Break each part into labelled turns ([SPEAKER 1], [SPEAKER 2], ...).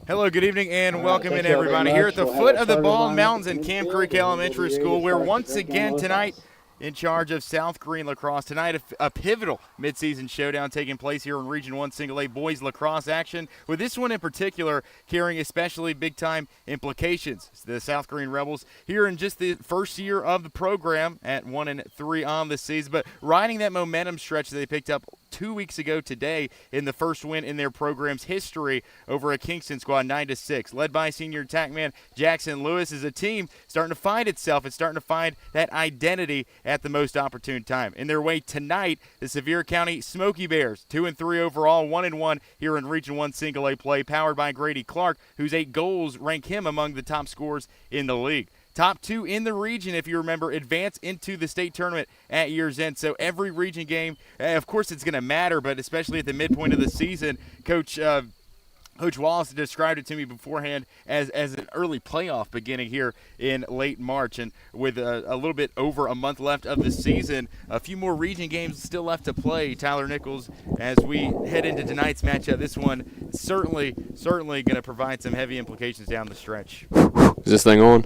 [SPEAKER 1] Hello, good evening, and welcome in, everybody. Here at the foot of the Bald Mountains in Camp Creek Elementary School, we're once again tonight in charge of South Greene Lacrosse. Tonight, a pivotal midseason showdown taking place here in Region 1 Single A Boys Lacrosse action, with this one in particular carrying especially big-time implications. The South Greene Rebels here in just the first year of the program at 1-3 on the season, but riding that momentum stretch that they picked up 2 weeks ago today in the first win in their program's history over a Kingston squad, 9-6. Led by senior attackman Jackson Lewis, is a team starting to find itself. It's starting to find that identity at the most opportune time. In their way tonight, the Sevier County Smoky Bears, 2-3 overall, 1-1 here in Region 1 Single A play, powered by Grady Clark, whose 8 goals rank him among the top scorers in the league. Top 2 in the region, if you remember, advance into the state tournament at year's end. So every region game, of course it's going to matter, but especially at the midpoint of the season, Coach Wallace described it to me beforehand as an early playoff beginning here in late March. And with a little bit over a month left of the season, a few more region games still left to play. Tyler Nichols, as we head into tonight's matchup, this one certainly going to provide some heavy implications down the stretch.
[SPEAKER 2] Is this thing on?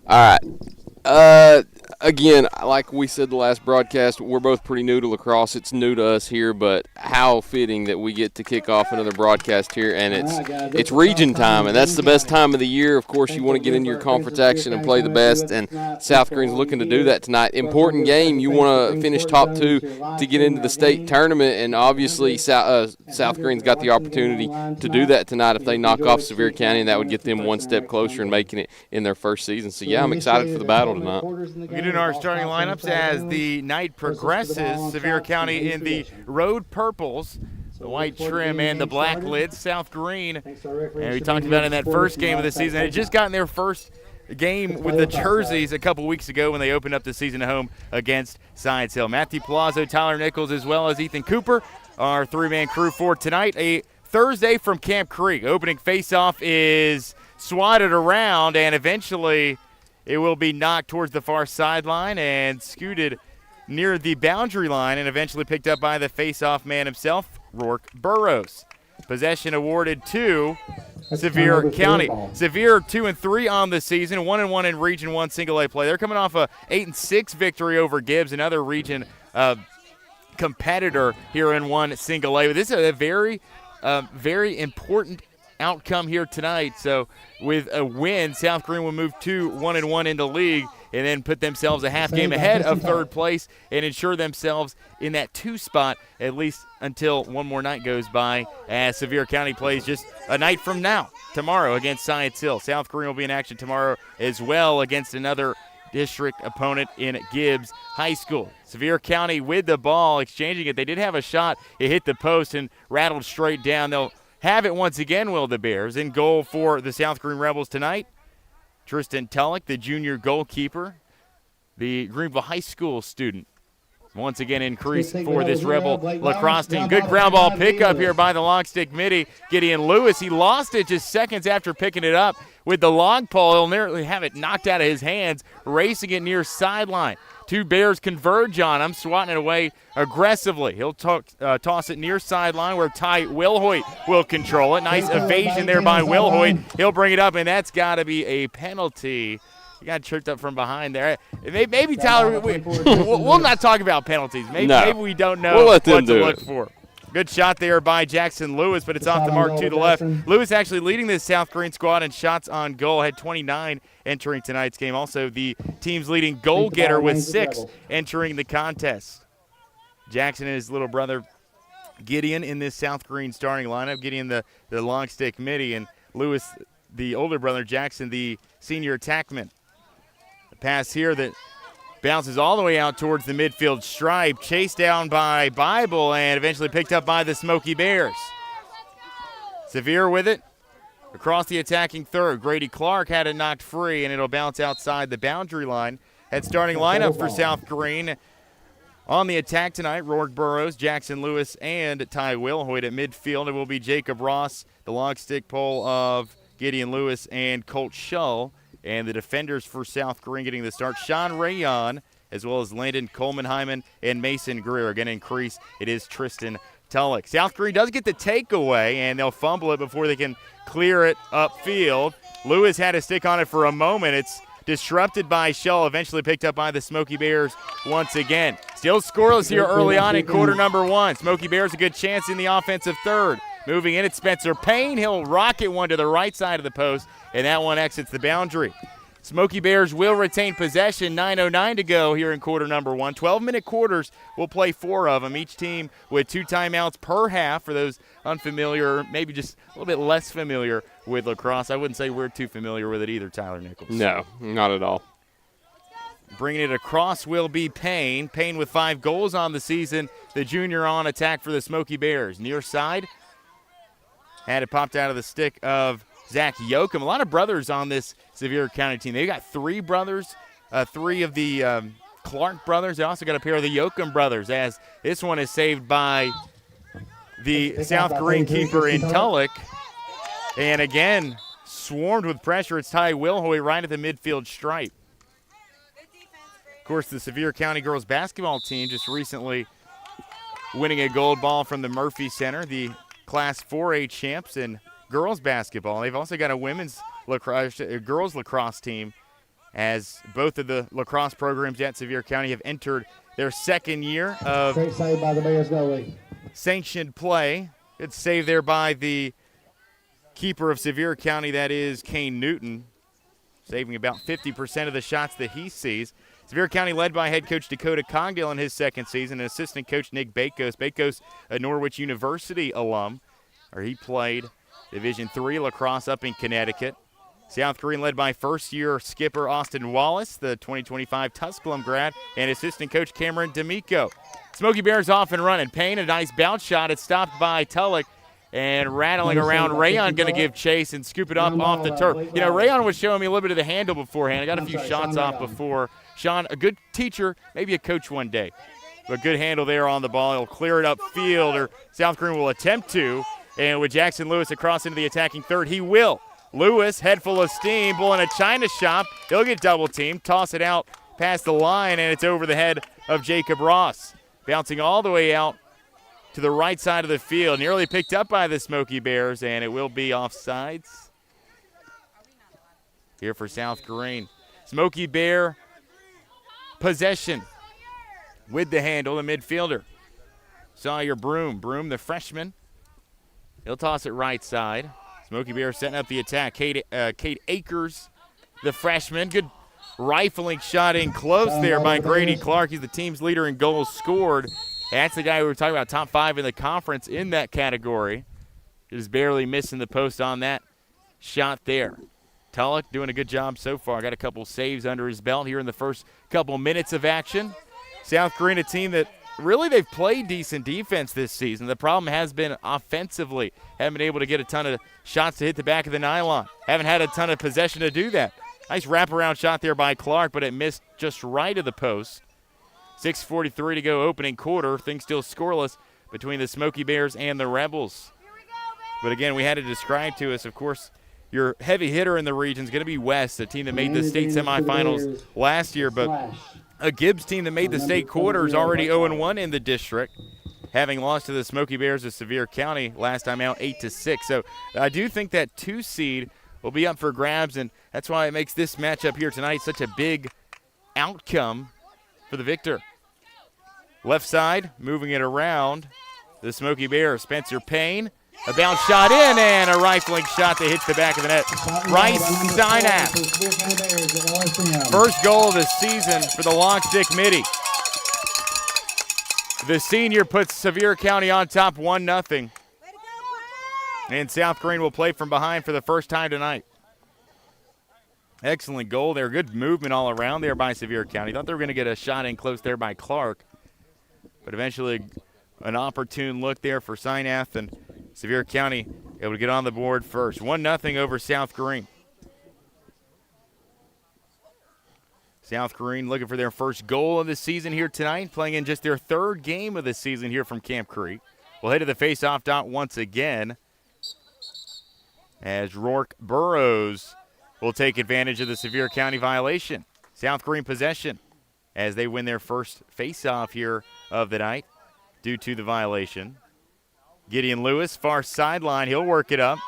[SPEAKER 2] All right. Again, like we said the last broadcast, we're both pretty new to lacrosse. It's new to us here, but how fitting that we get to kick off another broadcast here, and it's region time, and that's the best time of the year. Of course, you want to get into your conference action and play the best, and South Greene's looking to do that tonight. Important game. You want to finish top 2 to get into the state tournament, and obviously South Greene's got the opportunity to do that tonight if they knock off Sevier County, and that would get them one step closer in making it in their first season. So, yeah, I'm excited for the battle tonight.
[SPEAKER 1] We get in our starting lineups as the night progresses. Sevier County in the road purples, the white trim and the black lids. South Greene, and we talked about in that first game of the season, they had just gotten their first game with the jerseys a couple weeks ago when they opened up the season at home against Science Hill. Matthew Palazzo, Tyler Nichols, as well as Ethan Cooper, our 3-man crew for tonight. A Thursday from Camp Creek. Opening faceoff is swatted around, and eventually it will be knocked towards the far sideline and scooted near the boundary line and eventually picked up by the face-off man himself, Rourke Burrows. Possession awarded to Sevier County. Sevier 2-3 on the season, 1-1 in Region 1 Single A play. They're coming off a 8-6 victory over Gibbs, another region competitor here in 1 Single A. But this is a very important outcome here tonight. So with a win, South Greene will move to 1-1 into league and then put themselves a half game ahead of third place and ensure themselves in that 2 spot at least until one more night goes by, as Sevier County plays just a night from now, tomorrow, against Science Hill. South Greene will be in action tomorrow as well against another district opponent in Gibbs High School. Sevier County with the ball, exchanging it. They did have a shot. It hit the post and rattled straight down. They'll have it once again, will the Bears. In goal for the South Greene Rebels tonight, Tristan Tulloch, the junior goalkeeper, the Greenville High School student. Once again increase for this Rebel lacrosse team. Good ground ball pickup here by the long stick midi, Gideon Lewis. He lost it just seconds after picking it up with the long pole. He'll nearly have it knocked out of his hands, racing it near sideline. 2 Bears converge on him, swatting it away aggressively. He'll toss it near sideline where Ty Wilhoit will control it. Nice evasion there by Wilhoit. He'll bring it up, and that's got to be a penalty. He got tripped up from behind there. Maybe Tyler, we'll not talk about penalties. Maybe we don't know what to look for. Good shot there by Jackson Lewis, but it's off the mark to the left. Lewis actually leading this South Greene squad in shots on goal, had 29 entering tonight's game. Also the team's leading goal getter with 6 entering the contest. Jackson and his little brother Gideon in this South Greene starting lineup. Gideon the long stick midi, and Lewis, the older brother, Jackson, the senior attackman. The pass here that bounces all the way out towards the midfield stripe, chased down by Bible and eventually picked up by the Smoky Bears. Sevier with it across the attacking third. Grady Clark had it knocked free, and it'll bounce outside the boundary line. Head starting lineup for South Greene. On the attack tonight, Rourke Burrows, Jackson Lewis, and Ty Wilhoit at midfield. It will be Jacob Ross, the long stick pole of Gideon Lewis, and Colt Shull. And the defenders for South Greene getting the start, Sean Rayon, as well as Landon Coleman Hyman and Mason Greer. Again, increase, it is Tristan Tulloch. South Greene does get the takeaway, and they'll fumble it before they can clear it upfield. Lewis had a stick on it for a moment. It's disrupted by Shull, eventually picked up by the Smoky Bears once again. Still scoreless here early on in quarter number 1. Smoky Bears a good chance in the offensive third. Moving in, it's Spencer Payne. He'll rocket one to the right side of the post, and that one exits the boundary. Smoky Bears will retain possession. 9:09 to go here in quarter number 1. 12-minute quarters. We'll play 4 of them, each team with 2 timeouts per half. For those unfamiliar, maybe just a little bit less familiar with lacrosse, I wouldn't say we're too familiar with it either, Tyler Nichols.
[SPEAKER 2] No, not at all.
[SPEAKER 1] Bringing it across will be Payne. Payne with 5 goals on the season. The junior on attack for the Smoky Bears. Near side. Had it popped out of the stick of Zach Yoakum. A lot of brothers on this Sevier County team. They've got 3 brothers, 3 of the Clark brothers. They also got a pair of the Yoakum brothers, as this one is saved by the South Greene keeper in Tulloch. And again, swarmed with pressure. It's Ty Wilhoy right at the midfield stripe. Of course, the Sevier County girls basketball team just recently winning a gold ball from the Murphy Center, the Class 4A champs in girls basketball. They've also got a women's lacrosse, girls lacrosse team, as both of the lacrosse programs at Sevier County have entered their second year of
[SPEAKER 3] Great save by the Bears goalie.
[SPEAKER 1] Sanctioned play. It's saved there by the keeper of Sevier County, that is Kane Newton, saving about 50% of the shots that he sees. Sevier County led by head coach Dakota Congdale in his second season, and assistant coach Nick Bakos. Bakos, a Norwich University alum, where he played Division III lacrosse up in Connecticut. South Greene led by first-year skipper Austin Wallace, the 2025 Tusculum grad, and assistant coach Cameron D'Amico. Smoky Bears off and running. Payne, a nice bounce shot. It's stopped by Tulloch, and rattling around. Rayon going to give chase and scoop it up off the turf. You know, Rayon was showing me a little bit of the handle beforehand. I got a few shots off before. Sean, a good teacher, maybe a coach one day. But good handle there on the ball. He'll clear it upfield, or South Greene will attempt to. And with Jackson Lewis across into the attacking third, he will. Lewis, head full of steam, pulling a China shop. He'll get double teamed, toss it out past the line, and it's over the head of Jacob Ross. Bouncing all the way out to the right side of the field. Nearly picked up by the Smoky Bears, and it will be offsides here for South Greene. Smoky Bear possession with the handle, the midfielder. Sawyer Broom, the freshman. He'll toss it right side. Smoky Bear setting up the attack. Kate Akers, the freshman. Good rifling shot in close there by Grady Clark. He's the team's leader in goals scored. That's the guy we were talking about, top 5 in the conference in that category. Just barely missing the post on that shot there. Tulloch doing a good job so far. Got a couple saves under his belt here in the first couple minutes of action. South Greene, a team that really they've played decent defense this season. The problem has been offensively. Haven't been able to get a ton of shots to hit the back of the nylon. Haven't had a ton of possession to do that. Nice wraparound shot there by Clark, but it missed just right of the post. 6:43 to go opening quarter. Things still scoreless between the Smoky Bears and the Rebels. But again, we had it described to us, of course, your heavy hitter in the region is going to be West, a team that made the state semifinals last year, but a Gibbs team that made the state quarters, already 0-1 in the district, having lost to the Smoky Bears of Sevier County last time out 8-6. So I do think that 2 seed will be up for grabs, and that's why it makes this matchup here tonight such a big outcome for the victor. Left side, moving it around, the Smoky Bears, Spencer Payne. A bounce shot in, and a rifling shot that hits the back of the net. Bryce Synath. First goal of the season for the Long Stick Midi. The senior puts Sevier County on top 1-0. And South Greene will play from behind for the first time tonight. Excellent goal there. Good movement all around there by Sevier County. Thought they were going to get a shot in close there by Clark. But eventually an opportune look there for Synath, and Sevier County able to get on the board first. 1-0 over South Greene. South Greene looking for their first goal of the season here tonight, playing in just their 3rd game of the season here from Camp Creek. We'll head to the face-off dot once again as Rourke Burrows will take advantage of the Sevier County violation. South Greene possession as they win their first face-off here of the night due to the violation. Gideon Lewis, far sideline. He'll work it up.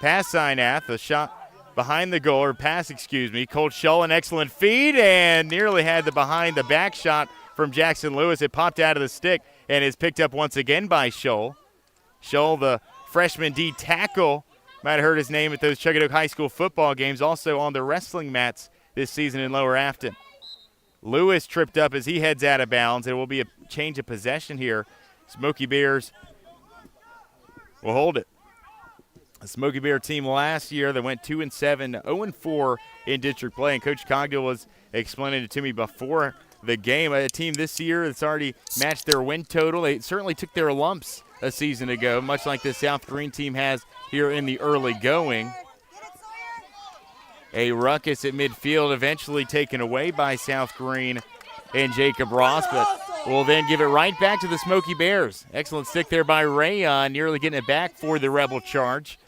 [SPEAKER 1] Pass sign the shot behind the goal, or pass, excuse me. Colt Shull, an excellent feed, and nearly had the behind the back shot from Jackson Lewis. It popped out of the stick and is picked up once again by Shull. Shull, the freshman D tackle, might have heard his name at those Chuggadook High School football games, also on the wrestling mats this season in Lower Afton. Lewis tripped up as he heads out of bounds. It will be a change of possession here. Smoky Bears will hold it. The Smoky Bear team last year that went 2-7, 0-4 in district play, and Coach Cogdill was explaining it to me before the game. A team this year that's already matched their win total. They certainly took their lumps a season ago, much like the South Greene team has here in the early going. A ruckus at midfield, eventually taken away by South Greene and Jacob Ross, but will then give it right back to the Smoky Bears. Excellent stick there by Rayon, nearly getting it back for the Rebel charge.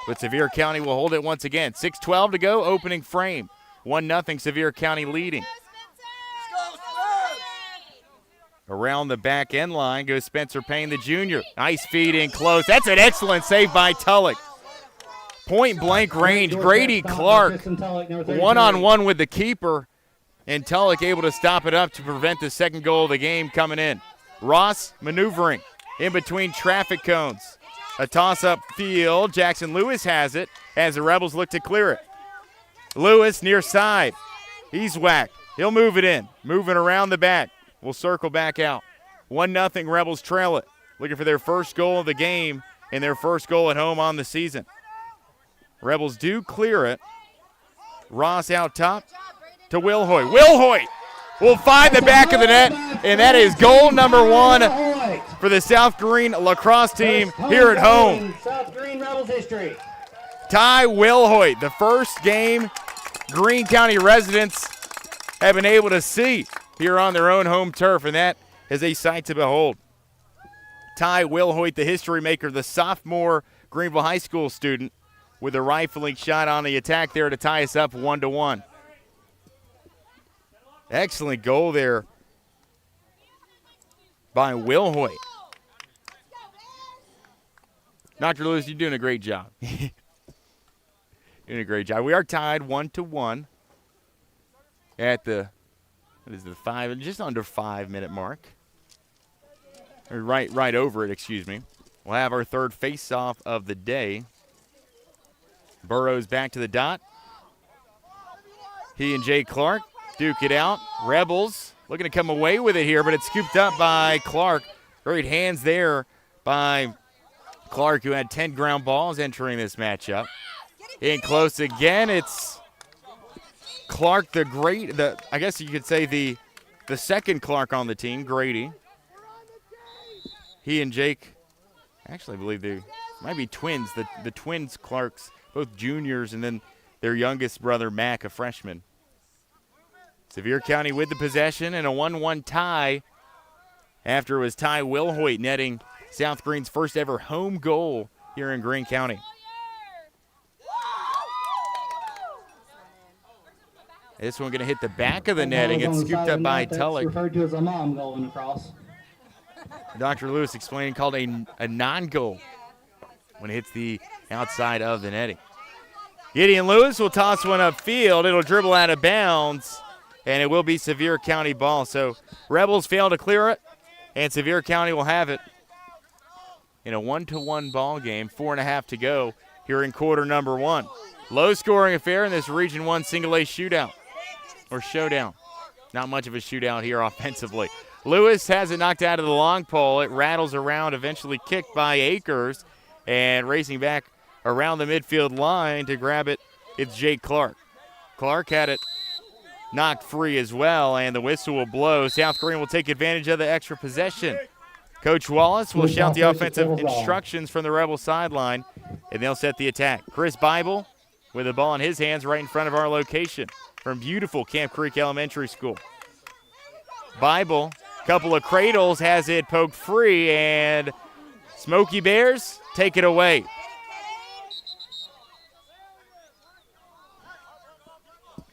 [SPEAKER 1] But Sevier County will hold it once again. 6:12 to go, opening frame. 1-0 Sevier County leading. Around the back end line goes Spencer Payne, the junior. Nice feed in close. That's an excellent save by Tulloch. Point blank range. Grady Clark one-on-one with the keeper, and Tulloch able to stop it up to prevent the second goal of the game coming in. Ross maneuvering in between traffic cones. A toss-up field. Jackson Lewis has it as the Rebels look to clear it. Lewis near side. He's whacked. He'll move it in. Moving around the back. We'll circle back out. 1-0 Rebels trail it. Looking for their first goal of the game and their first goal at home on the season. Rebels do clear it. Ross out top to Will Hoyt. Will Hoyt will find the back of the net, and that is goal number 1 for the South Greene lacrosse team here at home.
[SPEAKER 3] South Greene Rebels history.
[SPEAKER 1] Ty Will Hoyt, the first game Greene County residents have been able to see here on their own home turf, and that is a sight to behold. Ty Will Hoyt, the history maker, the sophomore Greenville High School student, with a rifling shot on the attack there to tie us up 1-1. Excellent goal there by Will Hoyt. Dr. Lewis, you're doing a great job. Doing a great job. We are tied 1-1 at the, just under 5 minute mark. Or right over it, excuse me. We'll have our third face-off of the day. Burrows back to the dot. He and Jay Clark duke it out. Rebels looking to come away with it here, but it's scooped up by Clark. Great hands there by Clark, who had 10 ground balls entering this matchup. In close again, it's Clark, I guess you could say the second Clark on the team, Grady. He and Jake, actually I believe they might be twins, the twins Clarks, both juniors, and then their youngest brother, Mac, a freshman. Sevier County with the possession and a 1-1 tie after it was Ty Will Hoyt netting South Greene's first ever home goal here in Greene County. This one going to hit the back of the netting. It's scooped up by Tulloch.
[SPEAKER 3] Referred to as a mom going across.
[SPEAKER 1] Dr. Lewis explaining called a non-goal when it hits the outside of the netting. Gideon Lewis will toss one upfield. It'll dribble out of bounds, and it will be Sevier County ball. So Rebels fail to clear it, and Sevier County will have it in a 1-1 ball game. 4.5 to go here in quarter number 1. Low-scoring affair in this Region 1 single-A shootout, or showdown. Not much of a shootout here offensively. Lewis has it knocked out of the long pole. It rattles around, eventually kicked by Akers, and racing back around the midfield line to grab it, it's Jake Clark. Clark had it knocked free as well, and the whistle will blow. South Greene will take advantage of the extra possession. Coach Wallace will shout the offensive instructions from the Rebel sideline, and they'll set the attack. Chris Bible with the ball in his hands right in front of our location from beautiful Camp Creek Elementary School. Bible, couple of cradles, has it poked free, and Smoky Bears take it away.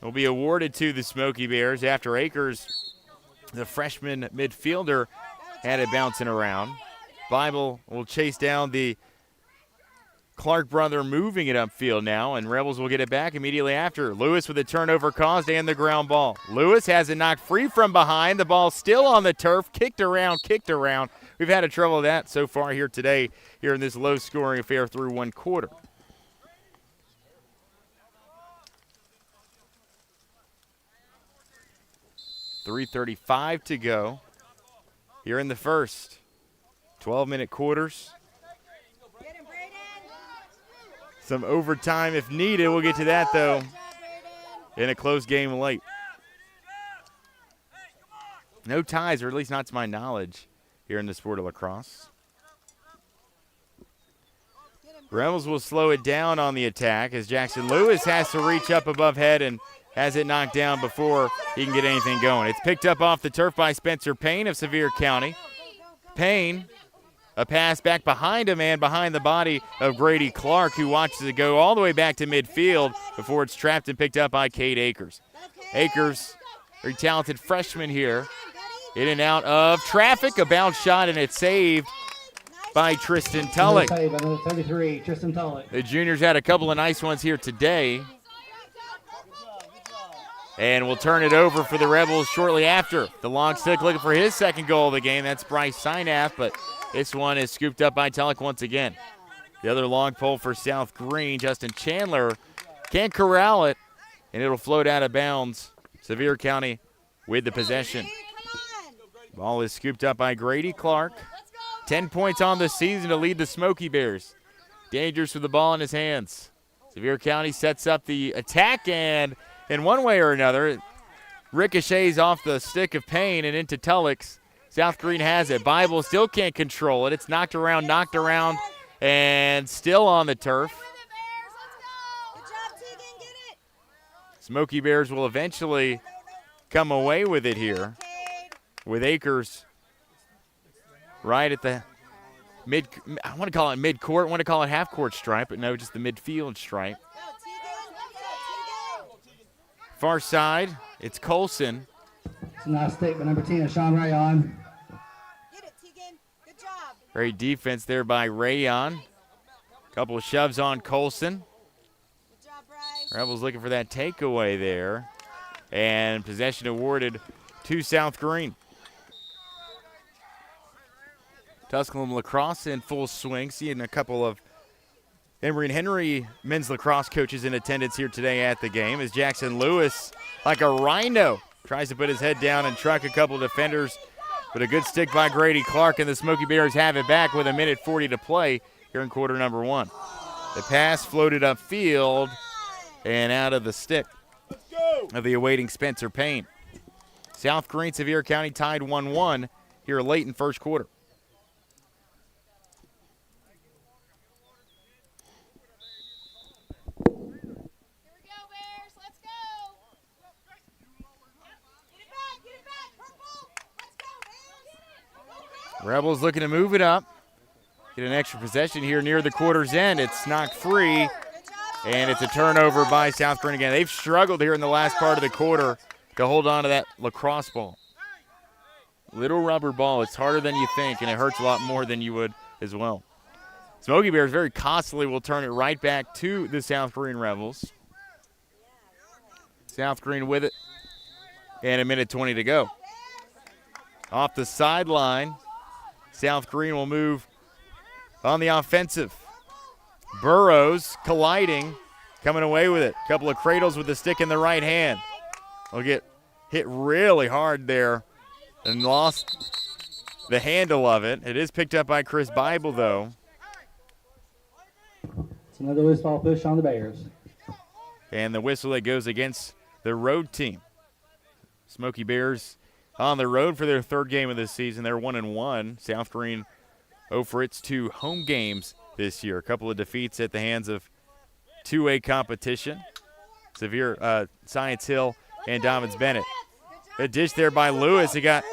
[SPEAKER 1] Will be awarded to the Smoky Bears after Akers, the freshman midfielder, had it bouncing around. Bible will chase down the Clark brother, moving it upfield now, and Rebels will get it back immediately after. Lewis with the turnover caused and the ground ball. Lewis has it knocked free from behind. The ball still on the turf, kicked around. We've had a trouble with that so far here today, here in this low-scoring affair through one quarter. .335 to go here in the first. 12-minute quarters. Some overtime if needed. We'll get to that, though, in a close game late. No ties, or at least not to my knowledge, here in the sport of lacrosse. Rebels will slow it down on the attack as Jackson Lewis has to reach up above head and has it knocked down before he can get anything going. It's picked up off the turf by Spencer Payne of Sevier County. Payne, a pass back behind him and behind the body of Grady Clark, who watches it go all the way back to midfield before it's trapped and picked up by Cade Akers. Akers, very talented freshman here, in and out of traffic, a bounce shot, and it's saved by Tristan Tullock.
[SPEAKER 3] Save, another 33, Tristan Tullock.
[SPEAKER 1] The juniors had a couple of nice ones here today. And we'll turn it over for the Rebels shortly after. The long stick looking for his second goal of the game. That's Bryce Synath, but this one is scooped up by Tullock once again. The other long pole for South Greene, Justin Chandler can't corral it, and it'll float out of bounds. Sevier County with the possession. Ball is scooped up by Grady Clark. 10 points on the season to lead the Smoky Bears. Dangerous with the ball in his hands. Sevier County sets up the attack, and in one way or another, it ricochets off the stick of Payne and into Tullock's. South Greene has it. Bible still can't control it. It's knocked around, and still on the turf. Smoky Bears will eventually come away with it here, with Akers right at the mid, I want to call it mid-court, I want to call it half-court stripe, but no, just the midfield stripe. Far side, it's Colson.
[SPEAKER 3] It's a nice stick by number 10, Sean Rayon.
[SPEAKER 4] Get it, Tegan. Good job.
[SPEAKER 1] Great defense there by Rayon. Couple of shoves on Colson.
[SPEAKER 4] Good job, Bryce.
[SPEAKER 1] Rebels looking for that takeaway there. And possession awarded to South Greene. Tusculum lacrosse in full swing. Seeing a couple of Emory and Henry men's lacrosse coaches in attendance here today at the game as Jackson Lewis, like a rhino, tries to put his head down and truck a couple of defenders. But a good stick by Grady Clark, and the Smoky Bears have it back with 1:40 to play here in quarter number one. The pass floated upfield and out of the stick of the awaiting Spencer Payne. South Greene, Sevier County tied 1-1 here late in first quarter. Rebels looking to move it up. Get an extra possession here near the quarter's end. It's knocked free, and it's a turnover by South Greene again. They've struggled here in the last part of the quarter to hold on to that lacrosse ball. Little rubber ball. It's harder than you think, and it hurts a lot more than you would as well. Smoky Bears very costly will turn it right back to the South Greene Rebels. South Greene with it, and 1:20 to go. Off the sideline, South Greene will move on the offensive. Burrows colliding, coming away with it. Couple of cradles with the stick in the right hand. Will get hit really hard there and lost the handle of it. It is picked up by Chris Bible, though.
[SPEAKER 3] It's another loose ball push on the Bears.
[SPEAKER 1] And the whistle that goes against the road team. Smoky Bears on the road for their third game of this season. They're 1-1. South Greene 0 for its 2 home games this year. A couple of defeats at the hands of 2A competition. Sevier, Science Hill, and Dobbins Bennett. A dish there by Lewis. It got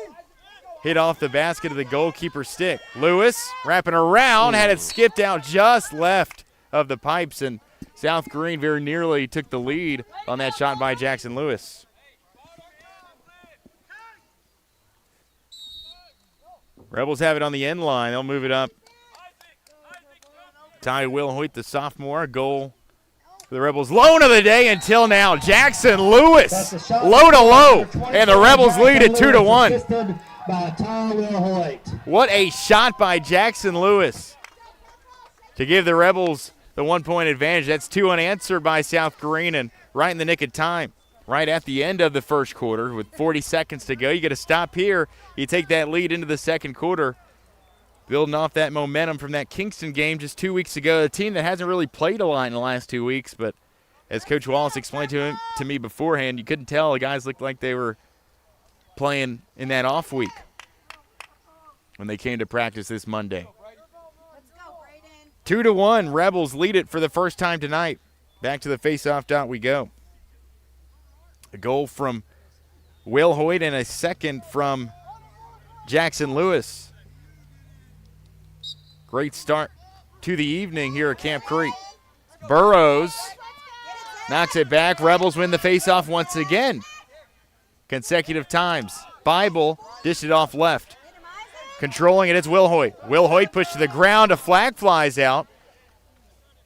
[SPEAKER 1] hit off the basket of the goalkeeper's stick. Lewis wrapping around, had it skipped out just left of the pipes, and South Greene very nearly took the lead on that shot by Jackson Lewis. Rebels have it on the end line. They'll move it up. Ty Wilhoit, the sophomore, a goal for the Rebels. Lone of the day until now. Jackson Lewis, low to low, and the Rebels lead at 2-1.
[SPEAKER 3] Assisted by Ty Wilhoit.
[SPEAKER 1] What a shot by Jackson Lewis to give the Rebels the 1-point advantage. That's 2 unanswered by South Greene, and right in the nick of time, right at the end of the first quarter with 40 seconds to go. You get a stop here. You take that lead into the second quarter, building off that momentum from that Kingston game just 2 weeks ago. A team that hasn't really played a lot in the last 2 weeks, but as Coach Wallace explained to me beforehand, you couldn't tell. The guys looked like they were playing in that off week when they came to practice this Monday. 2-1, Rebels lead it for the first time tonight. Back to the face-off dot we go. A goal from Wilhoit and a second from Jackson Lewis. Great start to the evening here at Camp Creek. Burrows knocks it back. Rebels win the face-off once again. Consecutive times. Bible dished it off left. Controlling it, it's Wilhoit. Wilhoit pushed to the ground. A flag flies out.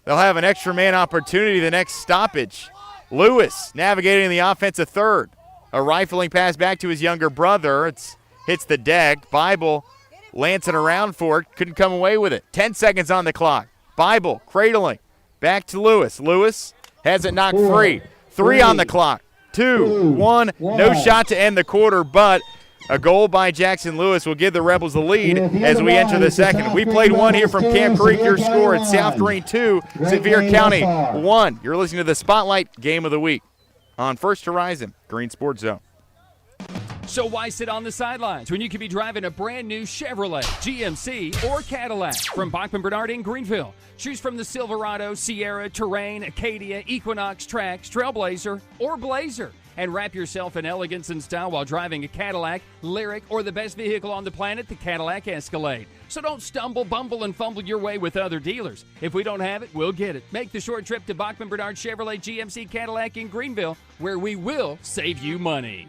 [SPEAKER 1] They'll have an extra man opportunity the next stoppage. Lewis navigating the offensive third. A rifling pass back to his younger brother. It hits the deck. Bible lancing around for it. Couldn't come away with it. 10 seconds on the clock. Bible cradling. Back to Lewis. Lewis has it knocked free. 3 on the clock. 2, 1. No shot to end the quarter, but a goal by Jackson Lewis will give the Rebels the lead as we enter the second. We played one here from Camp Creek. Your score at South Greene 2, Sevier County 1. You're listening to the Spotlight Game of the Week on First Horizon, Green Sports Zone.
[SPEAKER 5] So why sit on the sidelines when you could be driving a brand new Chevrolet, GMC, or Cadillac from Bachman Bernard in Greenville? Choose from the Silverado, Sierra, Terrain, Acadia, Equinox, Trax, Trailblazer, or Blazer. And wrap yourself in elegance and style while driving a Cadillac, Lyric, or the best vehicle on the planet, the Cadillac Escalade. So don't stumble, bumble, and fumble your way with other dealers. If we don't have it, we'll get it. Make the short trip to Bachman Bernard Chevrolet GMC Cadillac in Greenville, where we will save you money.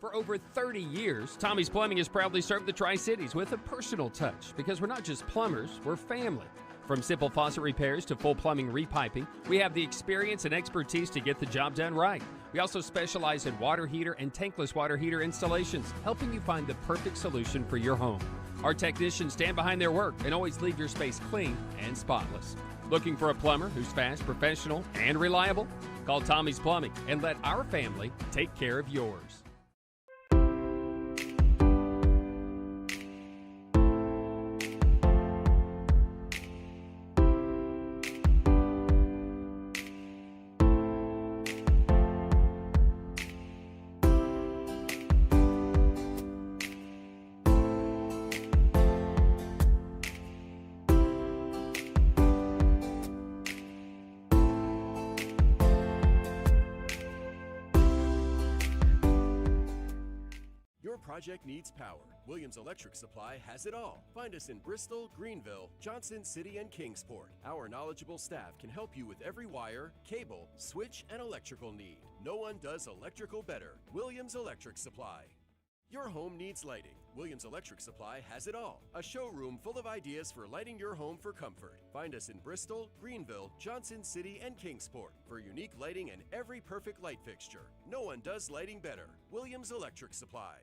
[SPEAKER 5] For over 30 years, Tommy's Plumbing has proudly served the Tri-Cities with a personal touch, because we're not just plumbers, we're family. From simple faucet repairs to full plumbing repiping, we have the experience and expertise to get the job done right. We also specialize in water heater and tankless water heater installations, helping you find the perfect solution for your home. Our technicians stand behind their work and always leave your space clean and spotless. Looking for a plumber who's fast, professional, and reliable? Call Tommy's Plumbing and let our family take care of yours.
[SPEAKER 6] Your project needs power. Williams Electric Supply has it all. Find us in Bristol, Greenville, Johnson City, and Kingsport. Our knowledgeable staff can help you with every wire, cable, switch, and electrical need. No one does electrical better. Williams Electric Supply. Your home needs lighting. Williams Electric Supply has it all. A showroom full of ideas for lighting your home for comfort. Find us in Bristol, Greenville, Johnson City, and Kingsport for unique lighting and every perfect light fixture. No one does lighting better. Williams Electric Supply.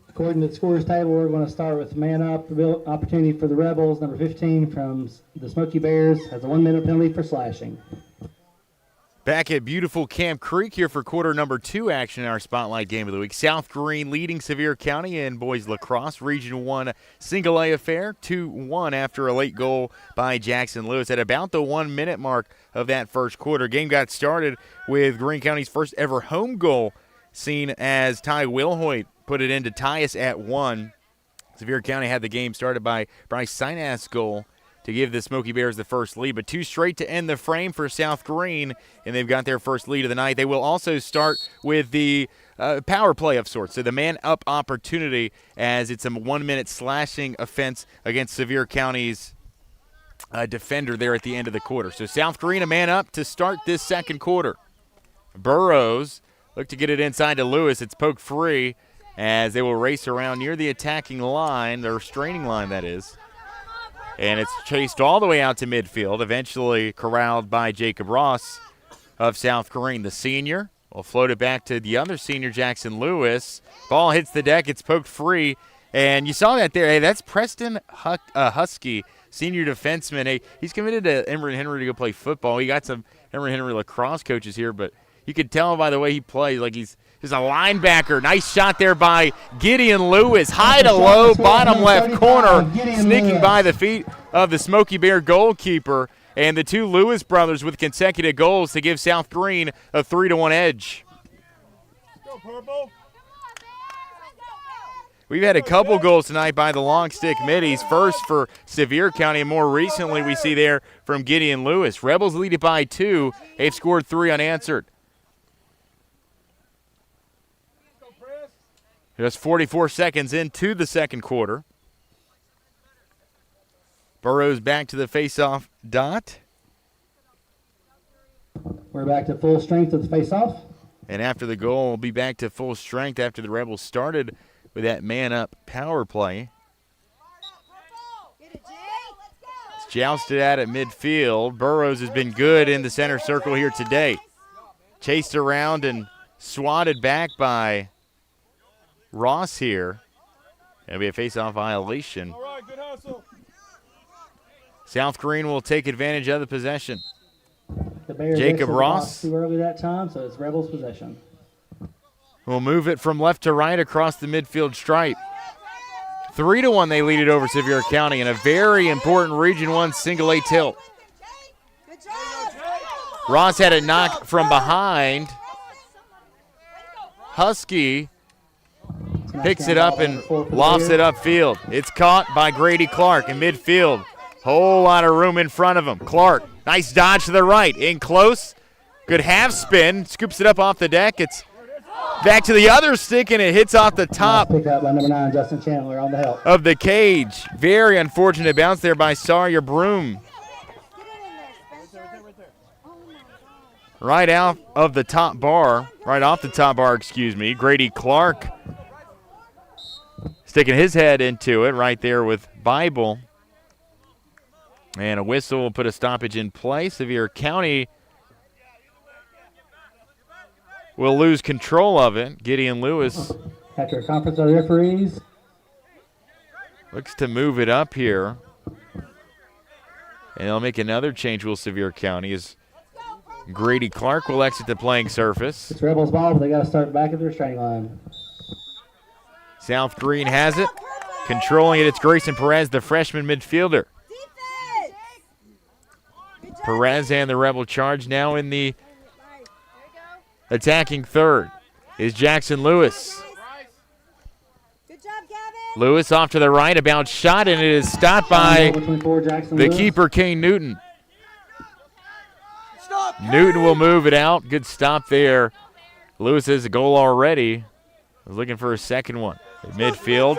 [SPEAKER 3] According to the scores table, we're going to start with man up. The opportunity for the Rebels, number 15 from the Smoky Bears, has a 1-minute penalty for slashing.
[SPEAKER 1] Back at beautiful Camp Creek here for quarter number 2 action in our Spotlight Game of the Week. South Greene leading Sevier County in boys lacrosse. Region 1 single A affair, 2-1 after a late goal by Jackson Lewis at about the 1-minute mark of that first quarter. Game got started with Greene County's first ever home goal, seen as Ty Wilhoit put it in to tie us at 1. Sevier County had the game started by Bryce Sinas' goal to give the Smoky Bears the first lead, but 2 straight to end the frame for South Greene, and they've got their first lead of the night. They will also start with the power play of sorts, so the man-up opportunity, as it's a 1-minute slashing offense against Sevier County's defender there at the end of the quarter. So South Greene a man up to start this second quarter. Burrows look to get it inside to Lewis. It's poked free. as they will race around near the attacking line, the restraining line, that is. And it's chased all the way out to midfield, eventually corralled by Jacob Ross of South Greene. The senior will float it back to the other senior, Jackson Lewis. Ball hits the deck. It's poked free. And you saw that there. Hey, that's Preston Husky, senior defenseman. Hey, he's committed to Emory Henry to go play football. He got some Emory Henry lacrosse coaches here, but you could tell by the way he plays, like he's a linebacker. Nice shot there by Gideon Lewis. High to low, bottom left corner, sneaking by the feet of the Smoky Bear goalkeeper. And the two Lewis brothers with consecutive goals to give South Greene a 3-1 edge.
[SPEAKER 7] Go, Purple.
[SPEAKER 1] We've had a couple goals tonight by the long stick middies. First for Sevier County, and more recently we see there from Gideon Lewis. Rebels lead it by 2. They've scored 3 unanswered. Just 44 seconds into the second quarter. Burrows back to the face-off dot.
[SPEAKER 3] We're back to full strength at the face-off.
[SPEAKER 1] And after the goal, we'll be back to full strength after the Rebels started with that man-up power play. It's jousted at midfield. Burrows has been good in the center circle here today. Chased around and swatted back by Ross here. It'll be a face-off violation.
[SPEAKER 7] All right, good hustle.
[SPEAKER 1] South Greene will take advantage of the possession.
[SPEAKER 3] The Bears
[SPEAKER 1] Jacob Ross
[SPEAKER 3] too early that time, so it's Rebels possession.
[SPEAKER 1] will move it from left to right across the midfield stripe. 3-1 they lead it over Sevier County in a very important Region 1 single A tilt. Ross had it knocked from behind. Husky picks it up and lofts it upfield. It's caught by Grady Clark in midfield. Whole lot of room in front of him. Clark, nice dodge to the right. In close. Good half spin. Scoops it up off the deck. It's back to the other stick, and it hits off the top
[SPEAKER 3] Pick up by number 9, Justin Chandler on the help.
[SPEAKER 1] of the cage. Very unfortunate bounce there by Sawyer Broom. Right out of the top bar, right off the top bar, excuse me. Grady Clark sticking his head into it right there with Bible. And a whistle will put a stoppage in play. Sevier County will lose control of it. Gideon Lewis
[SPEAKER 3] After a conference of the referees,
[SPEAKER 1] looks to move it up here. And they'll make another change, will Sevier County, as Grady Clark will exit the playing surface.
[SPEAKER 3] it's Rebels ball, but they got to start back at the restraining line.
[SPEAKER 1] South Greene has it. Controlling it, it's Grayson Perez, the freshman midfielder. Perez and the Rebel charge now in the attacking third is Jackson Lewis.
[SPEAKER 4] Good job, Gavin.
[SPEAKER 1] Lewis off to the right, about shot, and it is stopped by
[SPEAKER 3] Jackson
[SPEAKER 1] the
[SPEAKER 3] Lewis.
[SPEAKER 1] keeper, Kane Newton. Newton will move it out. Good stop there. Lewis has a goal already. Was looking for a second one. At midfield.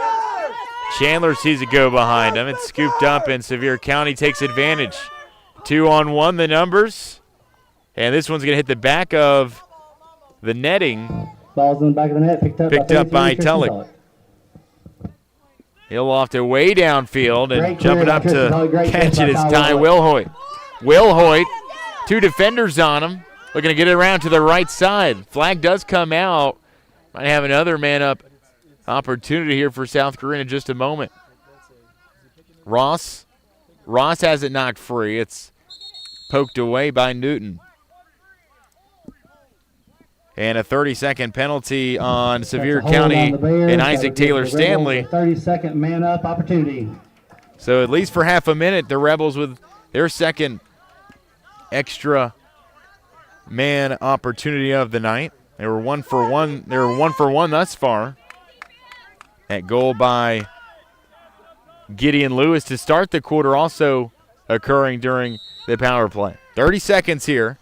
[SPEAKER 1] Chandler sees it go behind him. It's scooped up, and Sevier County takes advantage. 2-on-1 the numbers. And this one's going to hit the back of the netting.
[SPEAKER 3] Ball's in the back of the net, picked up by
[SPEAKER 1] Tulloch. He'll loft it way downfield, and
[SPEAKER 3] Great
[SPEAKER 1] jumping
[SPEAKER 3] clear
[SPEAKER 1] up
[SPEAKER 3] by Tristan Tulloch.
[SPEAKER 1] to
[SPEAKER 3] Great
[SPEAKER 1] catch
[SPEAKER 3] catch
[SPEAKER 1] it
[SPEAKER 3] by
[SPEAKER 1] is
[SPEAKER 3] Ty
[SPEAKER 1] Ty
[SPEAKER 3] Wilhoit.
[SPEAKER 1] Wilhoit. Wilhoit, two defenders on him. Looking to get it around to the right side. Flag does come out. Might have another man-up opportunity here for South Greene in just a moment. Ross has it knocked free. It's poked away by Newton. And a 30-second penalty on Sevier
[SPEAKER 3] That's a hold
[SPEAKER 1] County
[SPEAKER 3] on the Bears.
[SPEAKER 1] and
[SPEAKER 3] That'll
[SPEAKER 1] Isaac
[SPEAKER 3] give
[SPEAKER 1] Taylor
[SPEAKER 3] the Rebels
[SPEAKER 1] Stanley.
[SPEAKER 3] a 30-second man-up opportunity.
[SPEAKER 1] So at least for half a minute, the Rebels with their second extra man opportunity of the night. They were 1 for 1. They were 1 for 1 thus far. That goal by Gideon Lewis to start the quarter also occurring during the power play. 30 seconds here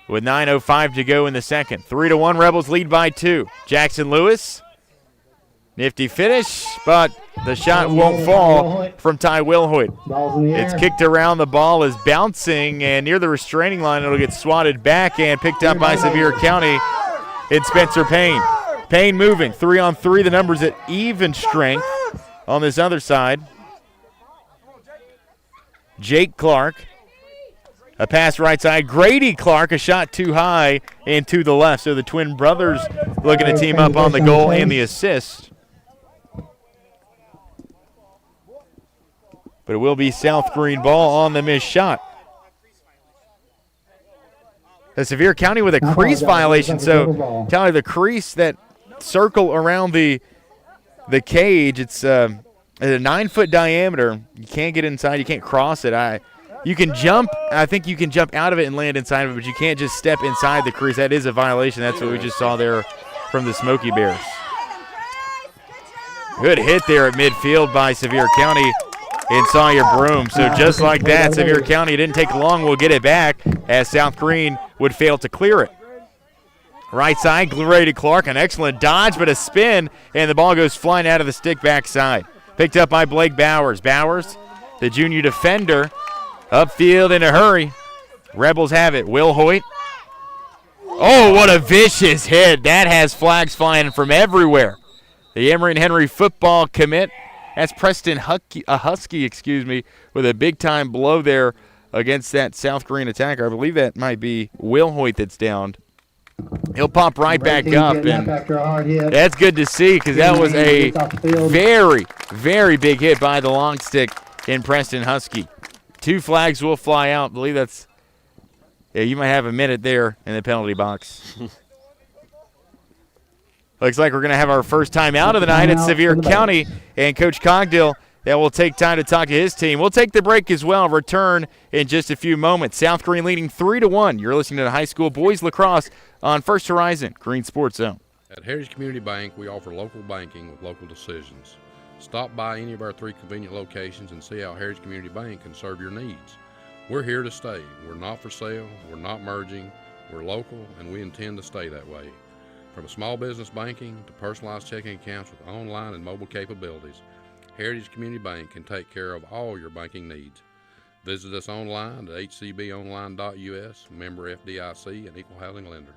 [SPEAKER 1] with 9:05 to go in the second. 3-1, Rebels lead by 2. Jackson Lewis, nifty finish, but the shot won't fall from Ty Wilhoit.
[SPEAKER 3] Ball's in the air.
[SPEAKER 1] It's kicked around, the ball is bouncing, and near the restraining line it'll get swatted back and picked up by Sevier County. It's Spencer Payne. Payne moving, 3-on-3. The numbers at even strength on this other side. Jake Clark. A pass right side. Grady Clark, a shot too high and to the left. So the twin brothers looking to team up on the goal and the assist. But it will be South Greene ball on the missed shot. The Sevier County with a crease violation. So, Tyler, the crease, that circle around the cage, it's a 9-foot diameter. You can't get inside. You can't cross it. You can jump. I think you can jump out of it and land inside of it, but you can't just step inside the crease. That is a violation. That's what we just saw there from the Smoky Bears. Good hit there at midfield by Sevier County and Sawyer Broom. So just like that, Sevier County didn't take long. We'll get it back as South Greene would fail to clear it. Right side, Grady Clark, an excellent dodge, but a spin, and the ball goes flying out of the stick backside. Picked up by Blake Bowers. Bowers, the junior defender, upfield in a hurry. Rebels have it. Will Hoyt. Oh, what a vicious hit. That has flags flying from everywhere. The Emory and Henry football commit. That's Preston Husky, with a big-time blow there against that South Greene attacker. I believe that might be Will Hoyt that's downed. He'll pop right back up, and that's good to see because that was a very, very big hit by the long stick in Preston Husky. 2 flags will fly out. I believe that's, you might have a minute there in the penalty box. Looks like we're going to have our first time out of the night at Sevier County, and Coach Cogdill that will take time to talk to his team. We'll take the break as well, return in just a few moments. South Greene leading 3-1. You're listening to the high school boys lacrosse on First Horizon Green Sports Zone.
[SPEAKER 8] At Heritage Community Bank, we offer local banking with local decisions. Stop by any of our 3 convenient locations and see how Heritage Community Bank can serve your needs. We're here to stay. We're not for sale. We're not merging. We're local, and we intend to stay that way. From small business banking to personalized checking accounts with online and mobile capabilities, Heritage Community Bank can take care of all your banking needs. Visit us online at hcbonline.us, member FDIC, and equal housing lender.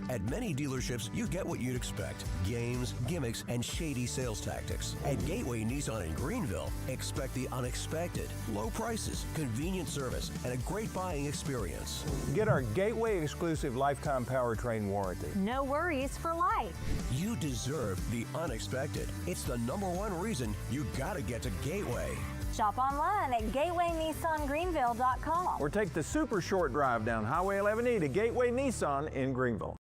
[SPEAKER 9] At many dealerships, you get what you'd expect. Games, gimmicks, and shady sales tactics. At Gateway Nissan in Greenville, expect the unexpected. Low prices, convenient service, and a great buying experience.
[SPEAKER 10] Get our Gateway exclusive lifetime powertrain warranty.
[SPEAKER 4] No worries for life.
[SPEAKER 9] You deserve the unexpected. It's the #1 reason you gotta get to Gateway.
[SPEAKER 4] Shop online at gatewaynissangreenville.com.
[SPEAKER 10] Or take the super short drive down Highway 11E to Gateway Nissan in Greenville.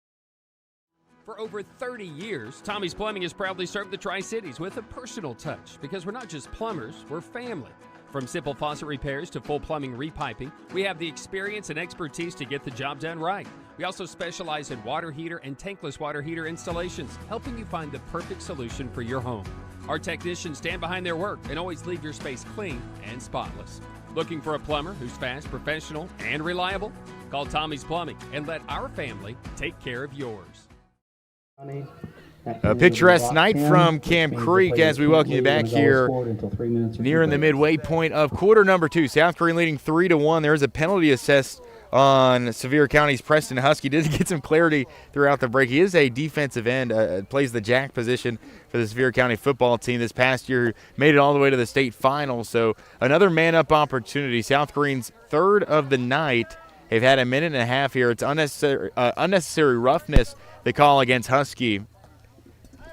[SPEAKER 5] For over 30 years, Tommy's Plumbing has proudly served the Tri-Cities with a personal touch because we're not just plumbers, we're family. From simple faucet repairs to full plumbing repiping, we have the experience and expertise to get the job done right. We also specialize in water heater and tankless water heater installations, helping you find the perfect solution for your home. Our technicians stand behind their work and always leave your space clean and spotless. Looking for a plumber who's fast, professional, and reliable? Call Tommy's Plumbing and let our family take care of yours.
[SPEAKER 1] A picturesque night from Camp Creek as we welcome you back here nearing the midway point of quarter number 2. South Greene leading 3-1. There's a penalty assessed on Sevier County's Preston Husky. Did get some clarity throughout the break. He is a defensive end, plays the jack position for the Sevier County football team. This past year made it all the way to the state final. So another man-up opportunity. South Greene's third of the night. They've had a minute and a half here. It's unnecessary roughness, the call against Husky,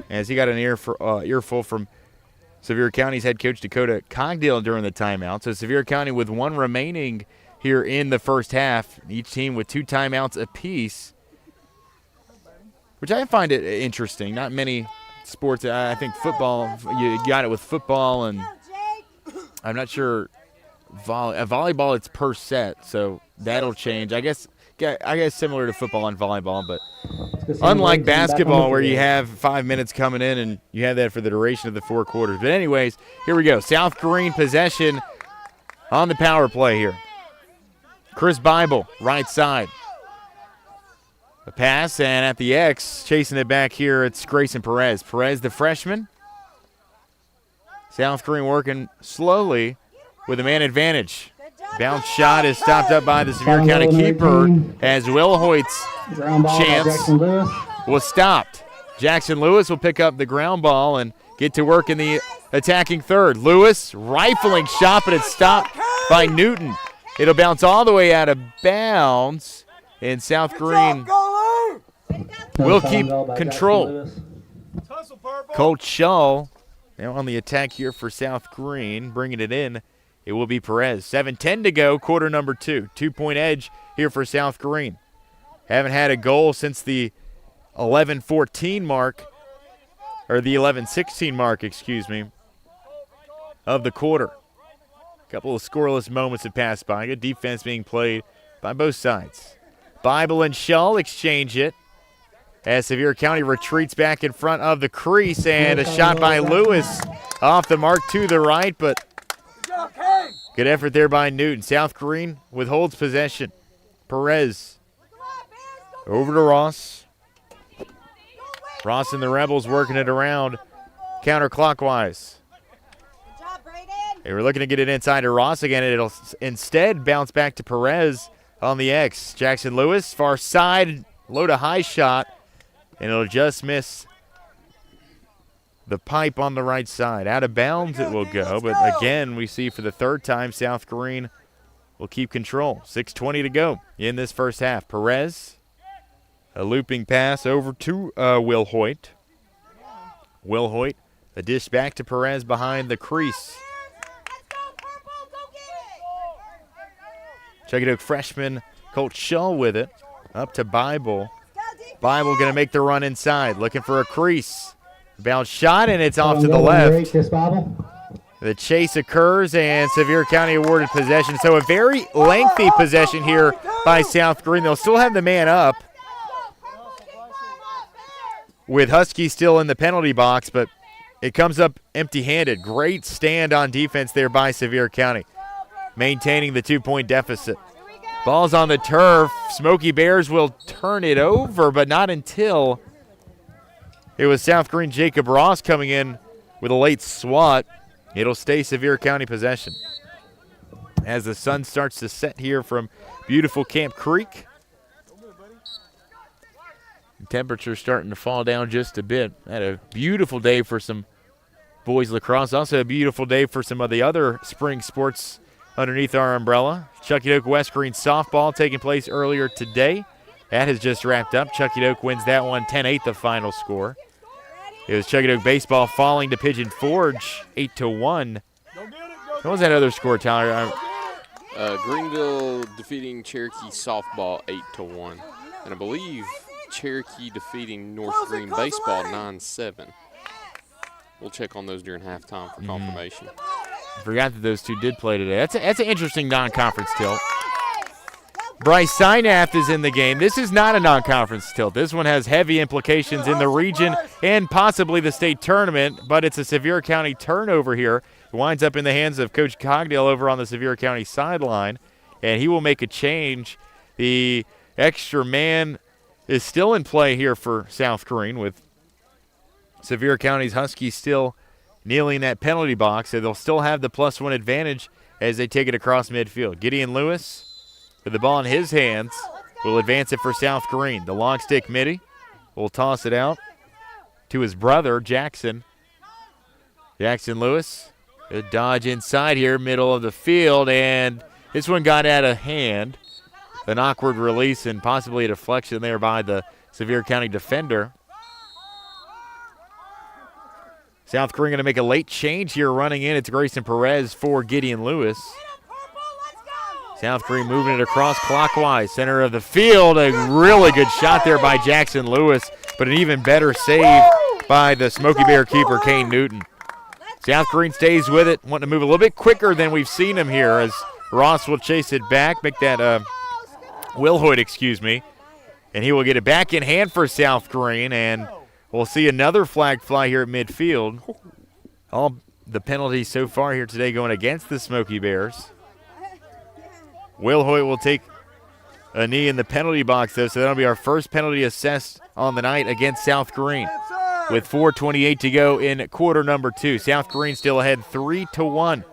[SPEAKER 1] as he got an earful from Sevier County's head coach Dakota Cogdill during the timeout. So Sevier County with 1 remaining here in the first half, each team with 2 timeouts apiece, which I find it interesting. Not many sports, I think football, you got it with football, and I'm not sure, volleyball it's per set, so that'll change. I guess similar to football and volleyball, but unlike basketball where you have 5 minutes coming in and you have that for the duration of the 4 quarters. But anyways, here we go. South Greene possession on the power play here. Chris Bible, right side. A pass, and at the X, chasing it back here, it's Grayson Perez. Perez, the freshman. South Greene working slowly with a man advantage. Bounce shot is stopped up by the Sevier County keeper as Will Hoyt's
[SPEAKER 3] Ground ball by
[SPEAKER 1] chance
[SPEAKER 3] Jackson Lewis.
[SPEAKER 1] was stopped. Jackson Lewis will pick up the ground ball and get to work in the attacking third. Lewis, rifling shot, but it's stopped by Newton. It'll bounce all the way out of bounds, and South Greene will keep control. Colt Shull now on the attack here for South Greene, bringing it in. It will be Perez. 7:10 to go, quarter number 2. 2-point edge here for South Greene. Haven't had a goal since the 11-14 mark, or the 11-16 mark, excuse me, of the quarter. A couple of scoreless moments have passed by. Good defense being played by both sides. Bible and Shull exchange it as Sevier County retreats back in front of the crease, and a shot by Lewis off the mark to the right, but good effort there by Newton. South Greene withholds possession. Perez over to Ross. Ross and the Rebels working it around counterclockwise. They were looking to get it inside to Ross again, and it'll instead bounce back to Perez on the X. Jackson Lewis, far side, low to high shot, and it'll just miss the pipe on the right side. Out of bounds it will go, but again, we see for the third time South Greene will keep control. 6:20 to go in this first half. Perez, a looping pass over to Will Hoyt. Will Hoyt, a dish back to Perez behind the crease. Chuckadoo freshman Colt Shull with it. Up to Bible. Bible going to make the run inside, looking for a crease. Bounce shot, and it's off to the left. The chase occurs, and Sevier County awarded possession. So a very lengthy possession here by South Greene. They'll still have the man up with Husky still in the penalty box, but it comes up empty-handed. Great stand on defense there by Sevier County, maintaining the 2-point deficit. Ball's on the turf. Smoky Bears will turn it over, but not until it was South Greene Jacob Ross coming in with a late swat. It'll stay Sevier County possession as the sun starts to set here from beautiful Camp Creek. Temperature's starting to fall down just a bit. Had a beautiful day for some boys lacrosse. Also a beautiful day for some of the other spring sports underneath our umbrella. Chucky Doak West Green softball taking place earlier today. That has just wrapped up. Chucky Doak wins that one 10-8 the final score. It was Chucky Doak baseball falling to Pigeon Forge 8-1. What was that other score, Tyler?
[SPEAKER 2] Greenville defeating Cherokee softball 8-1. And I believe Cherokee defeating North Green baseball 9-7. We'll check on those during halftime for confirmation.
[SPEAKER 1] I forgot that those two did play today. That's an interesting non-conference tilt. Bryce Synath is in the game. This is not a non-conference tilt. This one has heavy implications in the region and possibly the state tournament, but it's a Sevier County turnover here. It winds up in the hands of Coach Cogdale over on the Sevier County sideline, and he will make a change. The extra man is still in play here for South Greene, with Sevier County's Huskies still kneeling that penalty box, so they'll still have the +1 advantage as they take it across midfield. Gideon Lewis, with the ball in his hands, will advance it for South Greene. The long stick midi will toss it out to his brother, Jackson. Jackson Lewis, a dodge inside here, middle of the field, and this one got out of hand. An awkward release and possibly a deflection there by the Sevier County defender. South Greene going to make a late change here running in. It's Grayson Perez for Gideon Lewis. South Greene moving it across clockwise, center of the field. A really good shot there by Jackson Lewis, but an even better save by the Smoky Bear keeper, Kane Newton. South Greene stays with it, wanting to move a little bit quicker than we've seen him here as Ross will chase it back, make that Will Hoyt, and he will get it back in hand for South Greene, and we'll see another flag fly here at midfield. All the penalties so far here today going against the Smoky Bears. Will Hoyt will take a knee in the penalty box, though, so that'll be our first penalty assessed on the night against South Greene. With 4:28 to go in quarter number 2. South Greene still ahead 3-1.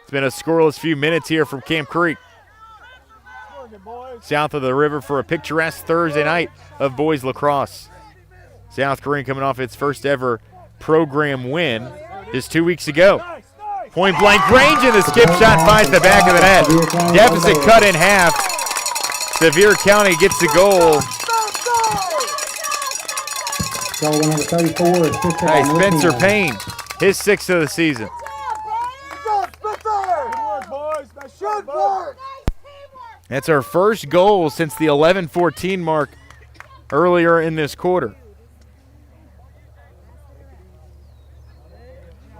[SPEAKER 1] It's been a scoreless few minutes here from Camp Creek. south of the river for a picturesque Thursday night of boys lacrosse. South Greene coming off its first ever program win just 2 weeks ago. Point blank range, and the skip shot finds the back of the net. Deficit cut in half. Sevier County gets the goal. Hey, Spencer Payne, his 6th of the season. That's our first goal since the 11-14 mark earlier in this quarter.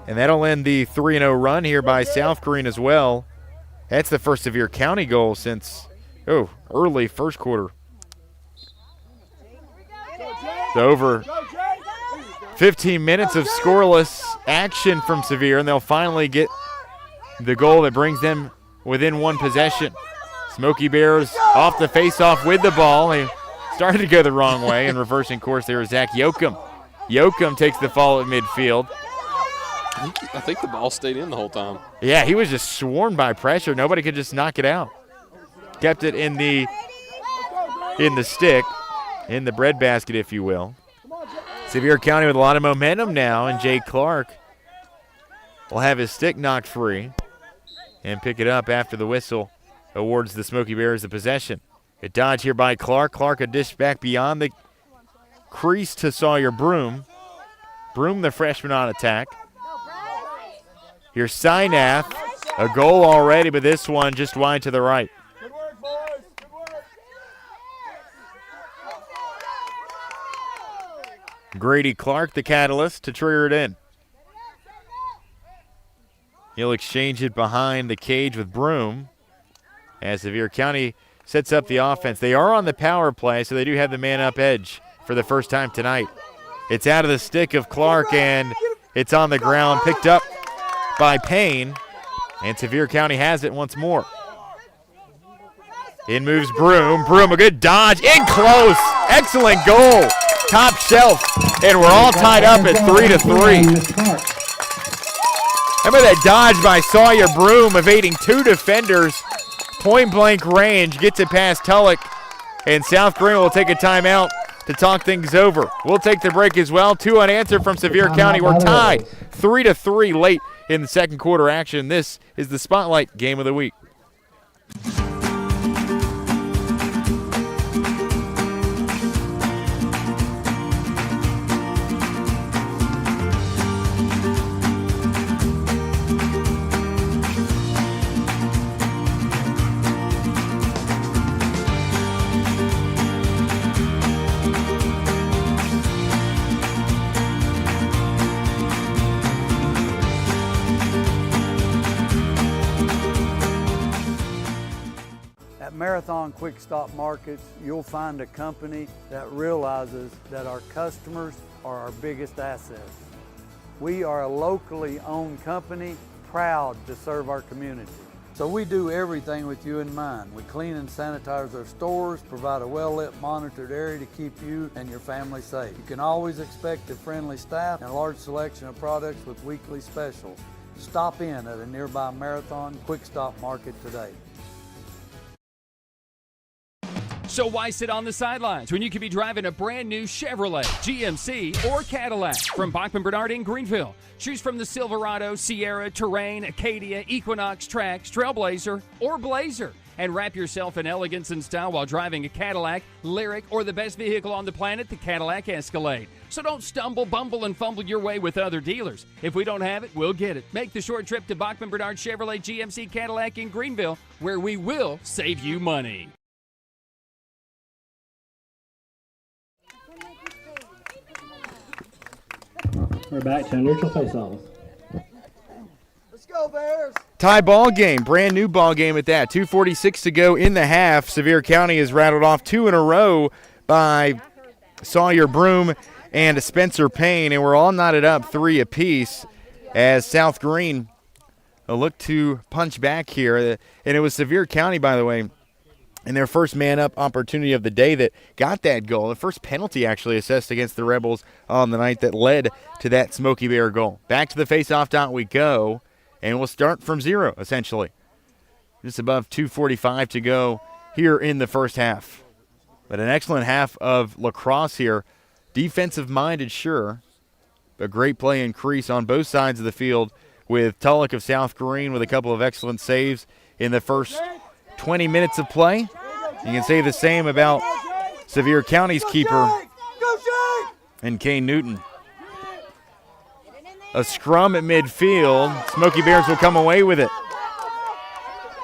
[SPEAKER 1] And that'll end the 3-0 run here by South Greene as well. That's the first Sevier County goal since, early first quarter. So over 15 minutes of scoreless action from Sevier, and they'll finally get the goal that brings them within one possession. Smoky Bears off the face-off with the ball. They started to go the wrong way, and reversing course there is Zach Yoakum. Yoakum takes the fall at midfield.
[SPEAKER 2] I think the ball stayed in the whole time.
[SPEAKER 1] Yeah, he was just swarmed by pressure. Nobody could just knock it out. Kept it in the stick, in the breadbasket, if you will. Sevier County with a lot of momentum now, and Jay Clark will have his stick knocked free and pick it up after the whistle awards the Smoky Bears the possession. A dodge here by Clark. Clark a dish back beyond the crease to Sawyer Broom. Broom, the freshman, on attack. Here's Synath. A goal already, but this one just wide to the right.
[SPEAKER 7] Good work, boys. Good work.
[SPEAKER 1] Grady Clark, the catalyst, to trigger it in. He'll exchange it behind the cage with Broom as Sevier County sets up the offense. They are on the power play, so they do have the man-up edge for the first time tonight. It's out of the stick of Clark, and it's on the ground, picked up by Payne, and Sevier County has it once more. In moves Broom. Broom, a good dodge, in close. Excellent goal. Top shelf, and we're all tied up at 3-3. Remember that dodge by Sawyer Broom, evading two defenders. Point blank range, gets it past Tulloch, and South Greene will take a timeout to talk things over. We'll take the break as well. 2 unanswered from Sevier County. We're tied 3-3 late in the second quarter action. This is the Spotlight Game of the Week.
[SPEAKER 11] Marathon Quick Stop Markets, you'll find a company that realizes that our customers are our biggest assets. We are a locally owned company, proud to serve our community. So we do everything with you in mind. We clean and sanitize our stores, provide a well-lit, monitored area to keep you and your family safe. You can always expect a friendly staff and a large selection of products with weekly specials. Stop in at a nearby Marathon Quick Stop Market today.
[SPEAKER 5] So why sit on the sidelines when you could be driving a brand new Chevrolet, GMC, or Cadillac from Bachman Bernard in Greenville? Choose from the Silverado, Sierra, Terrain, Acadia, Equinox, Trax, Trailblazer, or Blazer. And wrap yourself in elegance and style while driving a Cadillac, Lyric, or the best vehicle on the planet, the Cadillac Escalade. So don't stumble, bumble, and fumble your way with other dealers. If we don't have it, we'll get it. Make the short trip to Bachman Bernard Chevrolet, GMC, Cadillac in Greenville, where we will save you money.
[SPEAKER 3] We're back to a neutral face-off.
[SPEAKER 7] Let's go, Bears.
[SPEAKER 1] Tie ball game, brand new ball game at that. 2:46 to go in the half. Sevier County has rattled off 2 in a row by Sawyer Broom and Spencer Payne, and we're all knotted up 3 apiece as South Greene look to punch back here. And it was Sevier County, by the way, in their first man-up opportunity of the day that got that goal. The first penalty actually assessed against the Rebels on the night that led to that Smoky Bear goal. Back to the face-off dot we go, and we'll start from 0, essentially. Just above 2:45 to go here in the first half. But an excellent half of Lacrosse here. Defensive-minded, sure, but great play increase on both sides of the field with Tulloch of South Greene with a couple of excellent saves in the first 20 minutes of play. You can say the same about Sevier County's keeper and Kane Newton. A scrum at midfield. Smoky Bears will come away with it.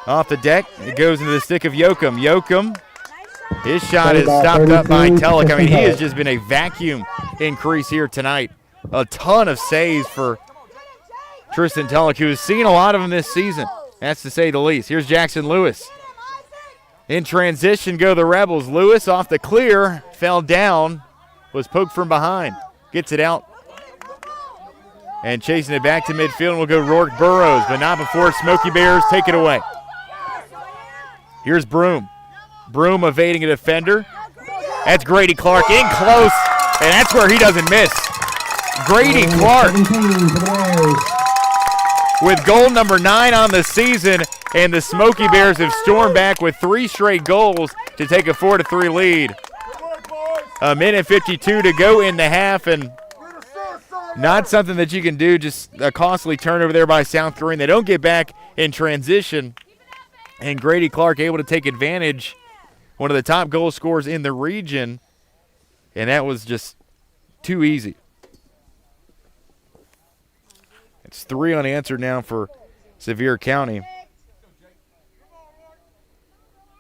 [SPEAKER 1] Off the deck, it goes into the stick of Yoakum. Yoakum, his shot is stopped up by Tulloch. I mean, he has just been a vacuum increase here tonight. A ton of saves for Tristan Tulloch, who has seen a lot of them this season. That's to say the least. Here's Jackson Lewis. In transition go the Rebels. Lewis off the clear, fell down, was poked from behind. Gets it out. And chasing it back to midfield, and will go Rourke Burrows, but not before Smoky Bears take it away. Here's Broom. Broom evading a defender. That's Grady Clark in close, and that's where he doesn't miss. Grady Clark with goal number 9 on the season, and the Smoky Bears have stormed back with 3 straight goals to take a 4-3 lead. A minute 52 to go in the half, and not something that you can do, just a costly turnover there by South Greene. They don't get back in transition, and Grady Clark able to take advantage, one of the top goal scorers in the region, and that was just too easy. It's 3 unanswered now for Sevier County.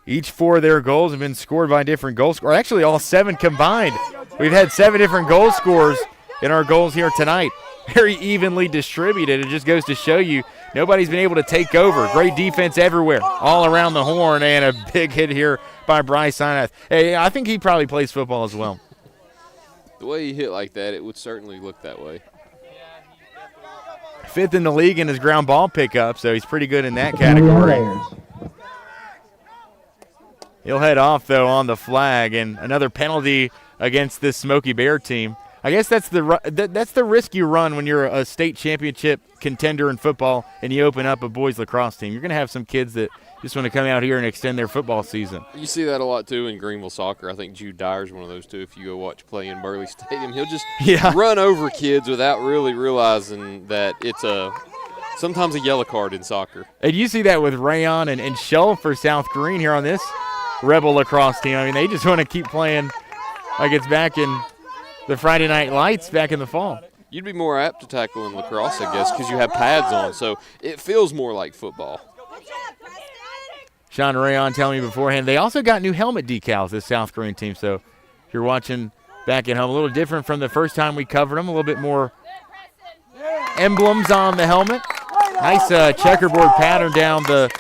[SPEAKER 1] Each 4 of their goals have been scored by different goal scorers. Actually, all 7 combined. We've had 7 different goal scorers in our goals here tonight. Very evenly distributed. It just goes to show you nobody's been able to take over. Great defense everywhere, all around the horn, and a big hit here by Bryce Sinath. Hey, I think he probably plays football as well.
[SPEAKER 2] The way he hit like that, it would certainly look that way.
[SPEAKER 1] 5th in the league in his ground ball pickup, so he's pretty good in that category. He'll head off, though, on the flag, and another penalty against this Smoky Bear team. I guess that's the risk you run when you're a state championship contender in football and you open up a boys lacrosse team. You're going to have some kids that just want to come out here and extend their football season.
[SPEAKER 2] You see that a lot, too, in Greenville soccer. I think Jude Dyer's one of those, too. If you go watch play in Burley Stadium, he'll just run over kids without really realizing that it's sometimes a yellow card in soccer.
[SPEAKER 1] And you see that with Rayon and Shull for South Greene here on this Rebel lacrosse team. I mean, they just want to keep playing like it's back in the Friday Night Lights back in the fall.
[SPEAKER 2] You'd be more apt to tackle in lacrosse, I guess, because you have pads on, so it feels more like football.
[SPEAKER 1] Sean Rayon telling me beforehand, they also got new helmet decals, this South Greene team, so if you're watching back at home, a little different from the first time we covered them, a little bit more emblems on the helmet. Nice checkerboard pattern down the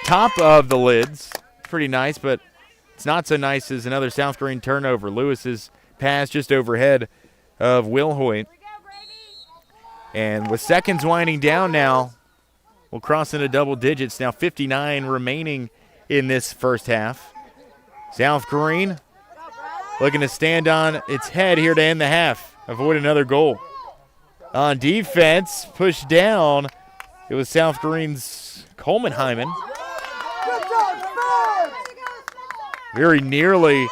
[SPEAKER 1] top of the lids. Pretty nice, but it's not so nice as another South Greene turnover. Lewis's pass just overhead of Will Hoyt. And with seconds winding down now, we'll cross into double digits. Now 59 remaining in this first half. South Greene looking to stand on its head here to end the half. Avoid another goal. On defense, pushed down. It was South Greene's Coleman Hyman. Very nearly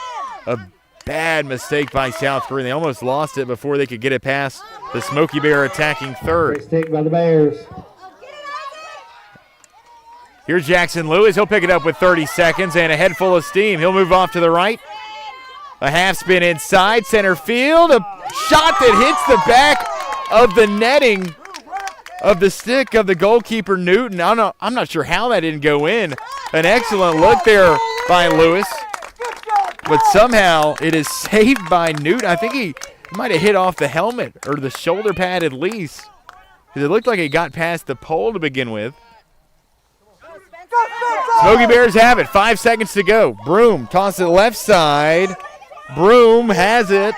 [SPEAKER 1] a bad mistake by South Greene. They almost lost it before they could get it past the Smoky Bear attacking third.
[SPEAKER 3] Great stick by the Bears.
[SPEAKER 1] Here's Jackson Lewis. He'll pick it up with 30 seconds and a head full of steam. He'll move off to the right. A half spin inside center field. A shot that hits the back of the netting of the stick of the goalkeeper Newton. I'm not sure how that didn't go in. An excellent look there by Lewis. But somehow it is saved by Newton. I think he might have hit off the helmet or the shoulder pad at least, because it looked like it got past the pole to begin with. Smoky Bears have it. 5 seconds to go. Broom tosses it left side. Broom has it.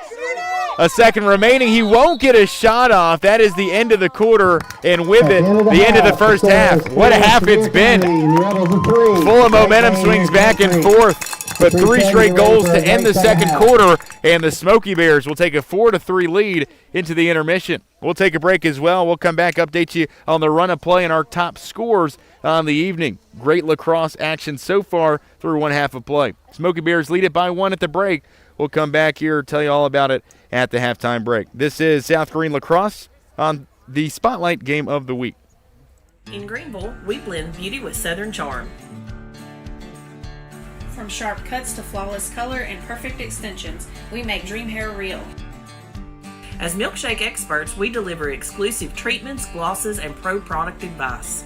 [SPEAKER 1] A second remaining. He won't get a shot off. That is the end of the quarter, and with it, the end of the first half. What a half it's been. Full of momentum, swings back and forth. but 3 straight goals to end the second quarter, and the Smoky Bears will take a 4-3 lead into the intermission. We'll take a break as well. We'll come back, update you on the run of play and our top scores on the evening. Great lacrosse action so far through one half of play. Smoky Bears lead it by 1 at the break. We'll come back here, tell you all about it at the halftime break. This is South Greene Lacrosse on the Spotlight Game of the Week.
[SPEAKER 12] In Greenville, we blend beauty with Southern charm.
[SPEAKER 13] From sharp cuts to flawless color and perfect extensions, we make dream hair real.
[SPEAKER 12] As milkshake experts, we deliver exclusive treatments, glosses, and pro product advice.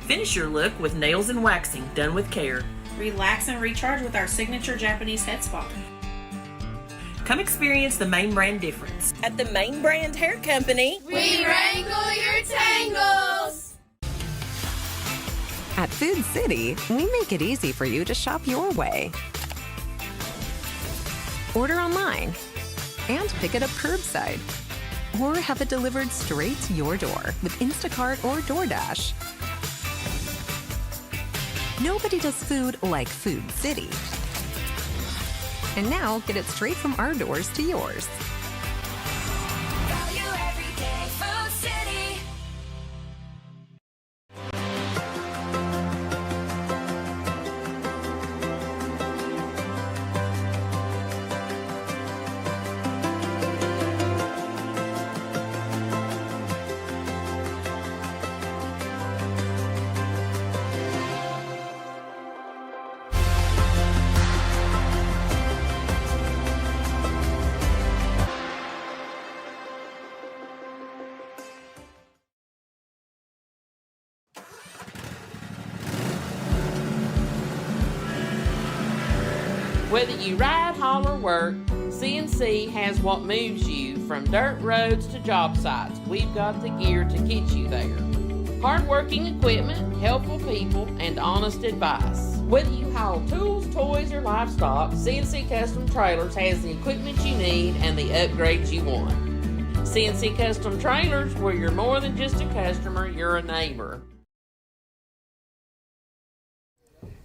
[SPEAKER 12] Finish your look with nails and waxing done with care.
[SPEAKER 13] Relax and recharge with our signature Japanese head spa.
[SPEAKER 12] Come experience the Main Brand difference.
[SPEAKER 14] At the Main Brand Hair Company,
[SPEAKER 15] we wrangle your tangles!
[SPEAKER 16] At Food City, we make it easy for you to shop your way. Order online and pick it up curbside. Or have it delivered straight to your door with Instacart or DoorDash. Nobody does food like Food City. And now, get it straight from our doors to yours.
[SPEAKER 15] Value every day, Food City.
[SPEAKER 17] Whether you ride, haul, or work, CNC has what moves you from dirt roads to job sites. We've got the gear to get you there. Hard-working equipment, helpful people, and honest advice. Whether you haul tools, toys, or livestock, CNC Custom Trailers has the equipment you need and the upgrades you want. CNC Custom Trailers, where you're more than just a customer, you're a neighbor.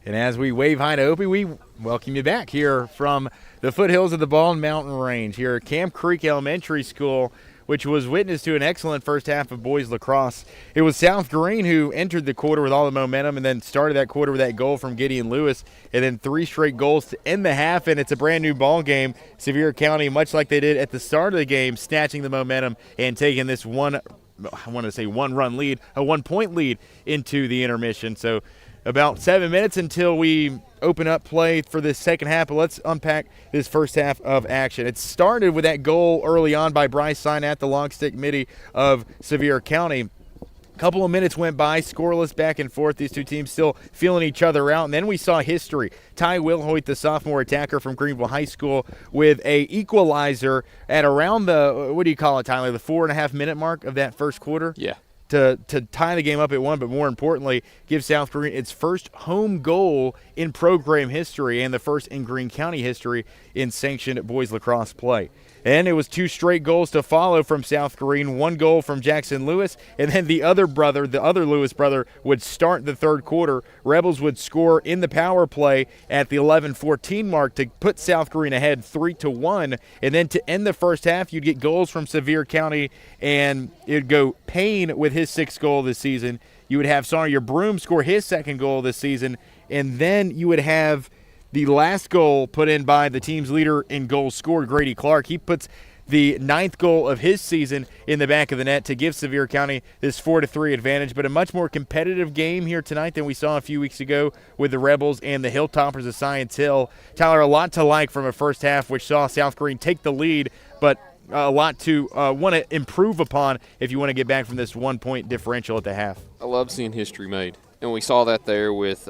[SPEAKER 1] And as we wave hi to Opie, we welcome you back here from the foothills of the Bald Mountain Range here at Camp Creek Elementary School, which was witness to an excellent first half of boys lacrosse. It was South Greene who entered the quarter with all the momentum and then started that quarter with that goal from Gideon Lewis, and then 3 straight goals to end the half, and it's a brand new ball game. Sevier County, much like they did at the start of the game, snatching the momentum and taking this one run lead, a 1-point lead into the intermission. So about 7 minutes until we open up play for this second half, but let's unpack this first half of action. It started with that goal early on by Bryce Sign at the long stick midi of Sevier County. A couple of minutes went by, scoreless back and forth. These two teams still feeling each other out. And then we saw history. Ty Wilhoit, the sophomore attacker from Greenville High School, with a equalizer at around the, what do you call it, Tyler, the 4.5-minute mark of that first quarter?
[SPEAKER 2] Yeah.
[SPEAKER 1] To tie the game up at 1, but more importantly, give South Greene its first home goal in program history and the first in Greene County history in sanctioned boys lacrosse play. And it was 2 straight goals to follow from South Greene, 1 goal from Jackson Lewis, and then the other Lewis brother, would start the third quarter. Rebels would score in the power play at the 11:14 mark to put South Greene ahead 3-1, and then to end the first half, you'd get goals from Sevier County, and it'd go Payne with his 6th goal this season. You would have Sawyer Broom score his 2nd goal this season, and then you would have the last goal put in by the team's leader in goals scored, Grady Clark. He puts the 9th goal of his season in the back of the net to give Sevier County this 4-3 advantage, but a much more competitive game here tonight than we saw a few weeks ago with the Rebels and the Hilltoppers of Science Hill. Tyler, a lot to like from a first half, which saw South Greene take the lead, but a lot to want to improve upon if you want to get back from this 1-point differential at the half.
[SPEAKER 2] I love seeing history made, and we saw that there with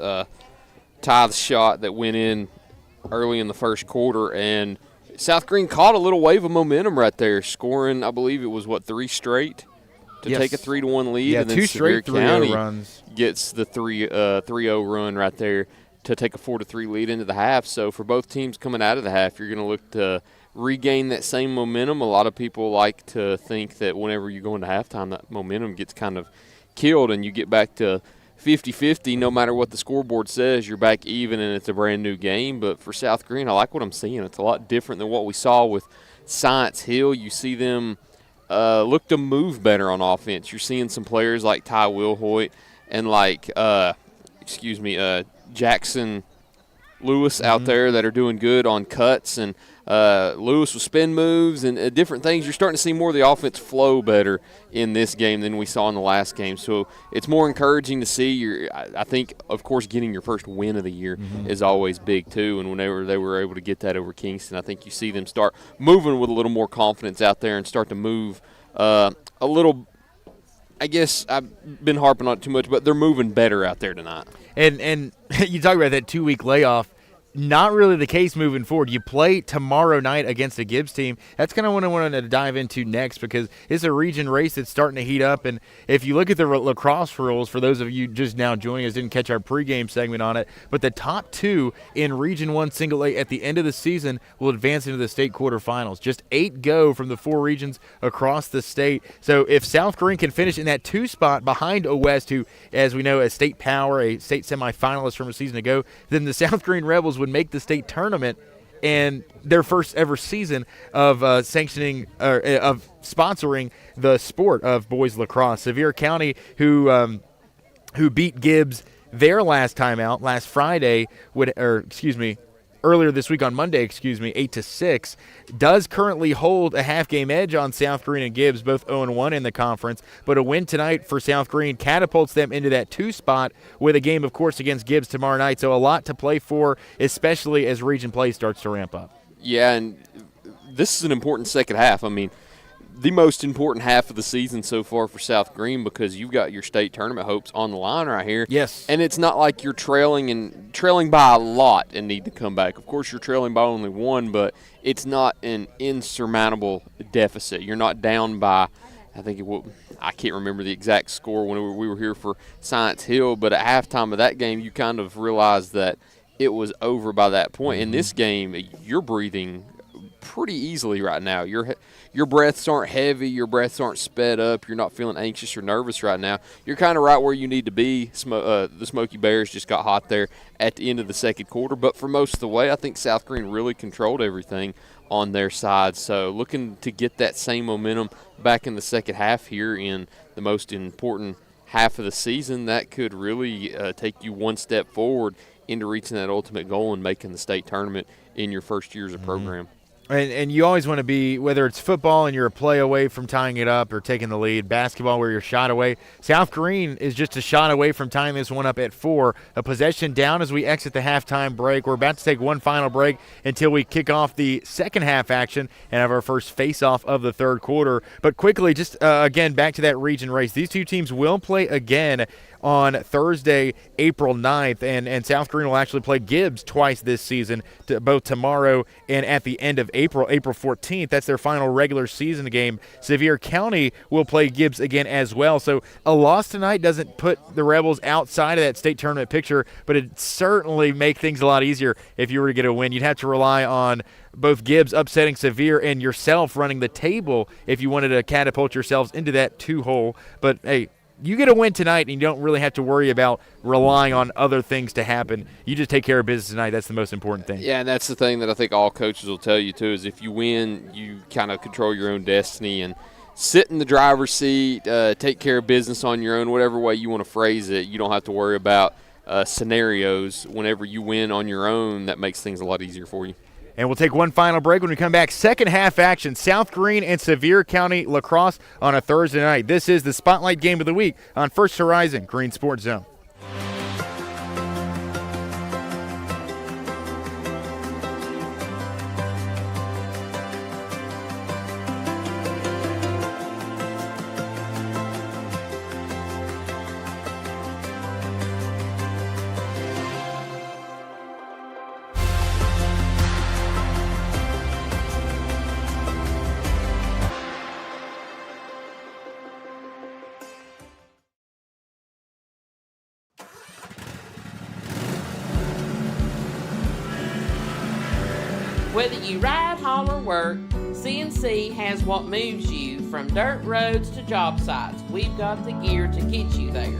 [SPEAKER 2] Ty's shot that went in early in the first quarter, and South Greene caught a little wave of momentum right there, scoring, I believe it was, 3 straight to take a 3-1 lead.
[SPEAKER 1] Yeah,
[SPEAKER 2] and then
[SPEAKER 1] 2 straight 3-0 runs.
[SPEAKER 2] Gets the 3-0 run right there to take a 4-3 lead into the half. So for both teams coming out of the half, you're going to look to regain that same momentum. A lot of people like to think that whenever you go into halftime, that momentum gets kind of killed and you get back to 50-50, no matter what the scoreboard says, you're back even and it's a brand new game. But for South Greene, I like what I'm seeing. It's a lot different than what we saw with Science Hill. You see them look to move better on offense. You're seeing some players like Ty Wilhoit and like Jackson Lewis out there that are doing good on cuts, and Lewis with spin moves and different things. You're starting to see more of the offense flow better in this game than we saw in the last game. So it's more encouraging to see. I think, of course, getting your first win of the year is always big too. And whenever they were able to get that over Kingston, I think you see them start moving with a little more confidence out there and start to move a little. I guess I've been harping on it too much, but they're moving better out there tonight.
[SPEAKER 1] And you talk about that 2-week layoff. Not really the case moving forward. You play tomorrow night against a Gibbs team. That's kind of what I wanted to dive into next, because it's a region race that's starting to heat up. And if you look at the lacrosse rules, for those of you just now joining us, didn't catch our pregame segment on it, but the top 2 in Region 1 Single A at the end of the season will advance into the state quarterfinals. Just 8 go from the 4 regions across the state. So if South Greene can finish in that 2 spot behind West, who, as we know, a state power, a state semifinalist from a season ago, then the South Greene Rebels would make the state tournament and their first ever season of sanctioning of sponsoring the sport of boys lacrosse. Sevier County, who beat Gibbs their last time out last Friday, earlier this week on Monday, 8-6, does currently hold a half-game edge on South Greene and Gibbs, both 0-1 in the conference. But a win tonight for South Greene catapults them into that 2 spot with a game, of course, against Gibbs tomorrow night. So a lot to play for, especially as region play starts to ramp up.
[SPEAKER 2] Yeah, and this is an important second half. I mean, the most important half of the season so far for South Greene, because you've got your state tournament hopes on the line right here.
[SPEAKER 1] Yes.
[SPEAKER 2] And it's not like you're trailing by a lot and need to come back. Of course, you're trailing by only 1, but it's not an insurmountable deficit. You're not down by, I can't remember the exact score when we were here for Science Hill, but at halftime of that game, you kind of realized that it was over by that point. In this game, you're breathing pretty easily right now. Your breaths aren't heavy. Your breaths aren't sped up. You're not feeling anxious or nervous right now. You're kind of right where you need to be. The Smoky Bears just got hot there at the end of the second quarter. But for most of the way, I think South Greene really controlled everything on their side. So looking to get that same momentum back in the second half here in the most important half of the season, that could really take you one step forward into reaching that ultimate goal and making the state tournament in your first year as a program.
[SPEAKER 1] And you always want to be, whether it's football and you're a play away from tying it up or taking the lead, basketball where you're shot away. South Greene is just a shot away from tying this one up at 4. A possession down as we exit the halftime break. We're about to take one final break until we kick off the second half action and have our first face-off of the third quarter. But quickly, just again, back to that region race. These two teams will play again on Thursday, April 9th, and South Greene will actually play Gibbs twice this season, both tomorrow and at the end of April 14th. That's their final regular season game. Sevier County will play Gibbs again as well. So a loss tonight doesn't put the Rebels outside of that state tournament picture, but it certainly make things a lot easier if you were to get a win. You'd have to rely on both Gibbs upsetting Sevier and yourself running the table if you wanted to catapult yourselves into that 2-hole. But, hey, you get a win tonight, and you don't really have to worry about relying on other things to happen. You just take care of business tonight. That's the most important thing.
[SPEAKER 2] Yeah, and that's the thing that I think all coaches will tell you, too, is if you win, you kind of control your own destiny and sit in the driver's seat, take care of business on your own, whatever way you want to phrase it. You don't have to worry about scenarios. Whenever you win on your own, that makes things a lot easier for you.
[SPEAKER 1] And we'll take one final break. When we come back, second half action, South Greene and Sevier County Lacrosse on a Thursday night. This is the Spotlight Game of the Week on First Horizon Green Sports Zone.
[SPEAKER 17] Whether you ride, haul, or work, CNC has what moves you from dirt roads to job sites. We've got the gear to get you there.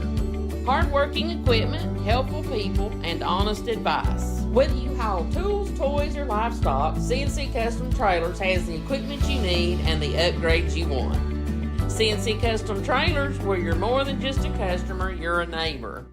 [SPEAKER 17] Hardworking equipment, helpful people, and honest advice. Whether you haul tools, toys, or livestock, CNC Custom Trailers has the equipment you need and the upgrades you want. CNC Custom Trailers, where you're more than just a customer, you're a neighbor.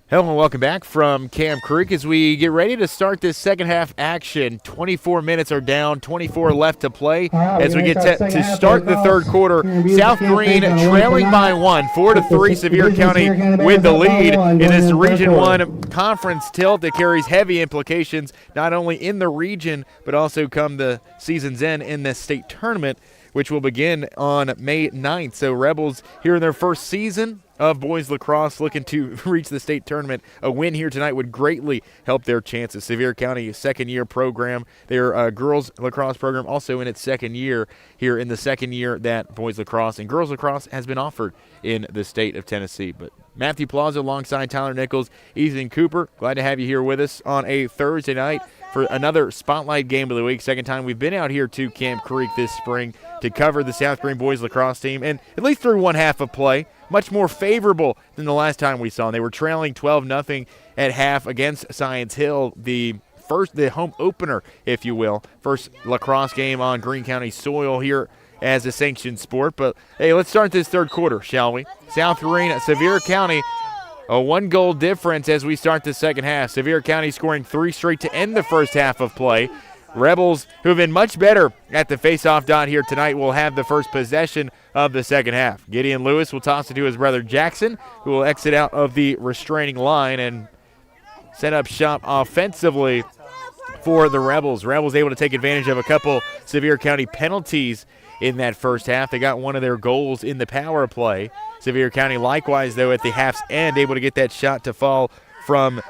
[SPEAKER 1] Hello and welcome back from Camp Creek as we get ready to start this second half action. 24 minutes are down, 24 left to play as we get to start the third quarter. South Greene trailing by 1, 4-3. Sevier County with the lead in this Region 1 conference tilt that carries heavy implications not only in the region but also come the season's end in the state tournament, which will begin on May 9th. So Rebels here in their first season of boys lacrosse looking to reach the state tournament. A win here tonight would greatly help their chances. Sevier County, second-year program. Their girls lacrosse program also in its second year here in the second year that boys lacrosse and girls lacrosse has been offered in the state of Tennessee. But Matthew Plaza alongside Tyler Nichols, Ethan Cooper, glad to have you here with us on a Thursday night for another Spotlight Game of the Week. Second time we've been out here to Camp Creek this spring to cover the South Greene boys lacrosse team, and at least through one half of play, much more favorable than the last time we saw them. They were trailing 12-0 at half against Science Hill, the home opener, if you will, first lacrosse game on Greene County soil here as a sanctioned sport. But hey, let's start this third quarter, shall we? South Greene, Sevier County, a 1-goal difference as we start the second half. Sevier County scoring 3 straight to end the first half of play. Rebels, who have been much better at the face-off dot here tonight, will have the first possession of the second half. Gideon Lewis will toss it to his brother Jackson, who will exit out of the restraining line and set up shop offensively for the Rebels. Rebels able to take advantage of a couple Sevier County penalties in that first half. They got one of their goals in the power play. Sevier County likewise, though, at the half's end, able to get that shot to fall from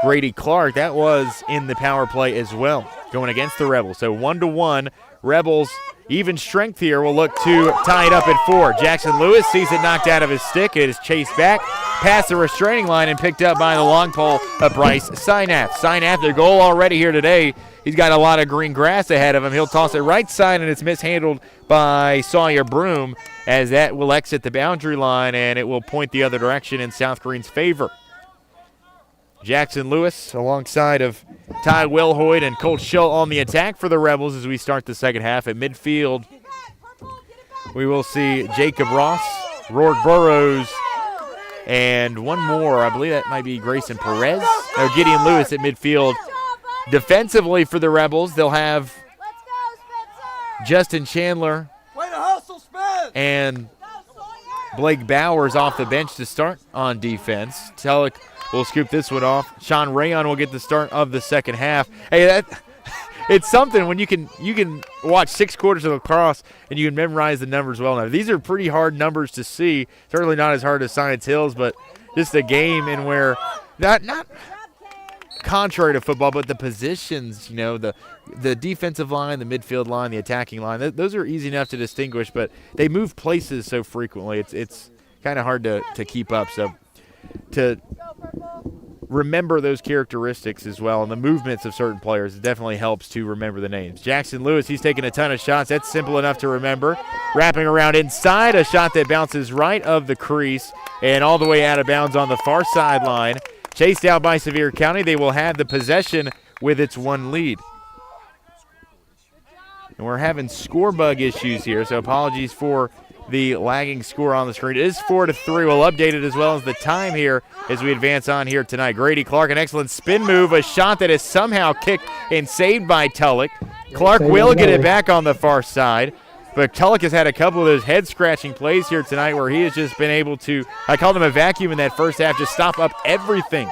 [SPEAKER 1] Grady Clark. That was in the power play as well, going against the Rebels. So 1-1. Rebels, even strength here, will look to tie it up at 4. Jackson Lewis sees it knocked out of his stick. It is chased back past the restraining line and picked up by the long pole of Bryce Synath. Synath, their goal already here today. He's got a lot of green grass ahead of him. He'll toss it right side, and it's mishandled by Sawyer Broom as that will exit the boundary line, and it will point the other direction in South Greene's favor. Jackson Lewis alongside of Ty Wilhoyd and Colt Schull on the attack for the Rebels as we start the second half. At midfield, we will see Jacob Ross, Rourke Burrows, and one more. I believe that might be Grayson Perez. No, Gideon Lewis at midfield. Defensively for the Rebels, they'll have Justin Chandler and Blake Bowers off the bench to start on defense. Tellick will scoop this one off. Sean Rayon will get the start of the second half. Hey, it's something when you can watch 6 quarters of lacrosse and you can memorize the numbers well enough. These are pretty hard numbers to see. Certainly not as hard as Science Hills, but just a game in where not contrary to football, but the positions, the defensive line, the midfield line, the attacking line, those are easy enough to distinguish, but they move places so frequently. It's kind of hard to keep up. So to remember those characteristics as well and the movements of certain players, it definitely helps to remember the names. Jackson Lewis, he's taking a ton of shots. That's simple enough to remember. Wrapping around inside, a shot that bounces right of the crease and all the way out of bounds on the far sideline. Chased out by Sevier County. They will have the possession with its 1 lead. And we're having score bug issues here, so apologies for the lagging score on the screen. It is 4-3. We'll update it as well as the time here as we advance on here tonight. Grady Clark, an excellent spin move, a shot that is somehow kicked and saved by Tulloch. Clark will get it back on the far side, but Tulloch has had a couple of those head-scratching plays here tonight where he has just been able to, I called him a vacuum in that first half, just stop up everything.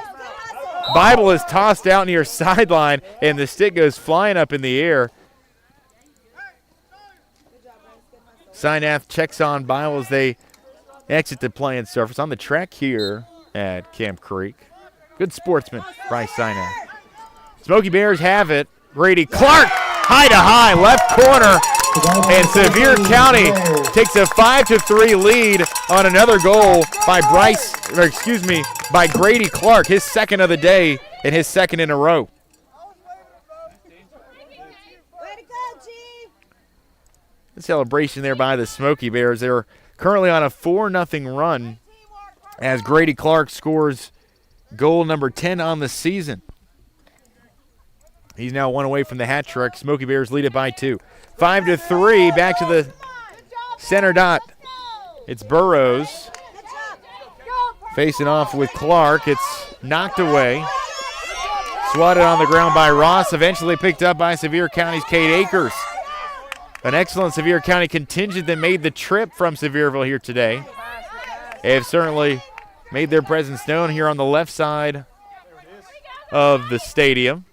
[SPEAKER 1] Bible is tossed out near sideline, and the stick goes flying up in the air. Synath checks on Bible as they exit the playing surface on the track here at Camp Creek. Good sportsman, Bryce Synath. Smoky Bears have it. Grady Clark, high to high, left corner, and Sevier County takes a 5-3 lead on another goal by by Grady Clark, his second of the day and his second in a row. Celebration there by the Smoky Bears. They're currently on a 4-0 run as Grady Clark scores goal number 10 on the season. He's now one away from the hat trick. Smoky Bears lead it by 2. 5-3, back to the center dot. It's Burrows facing off with Clark. It's knocked away. Swatted on the ground by Ross, eventually picked up by Sevier County's Kate Akers. An excellent Sevier County contingent that made the trip from Sevierville here today. They have certainly made their presence known here on the left side of the stadium.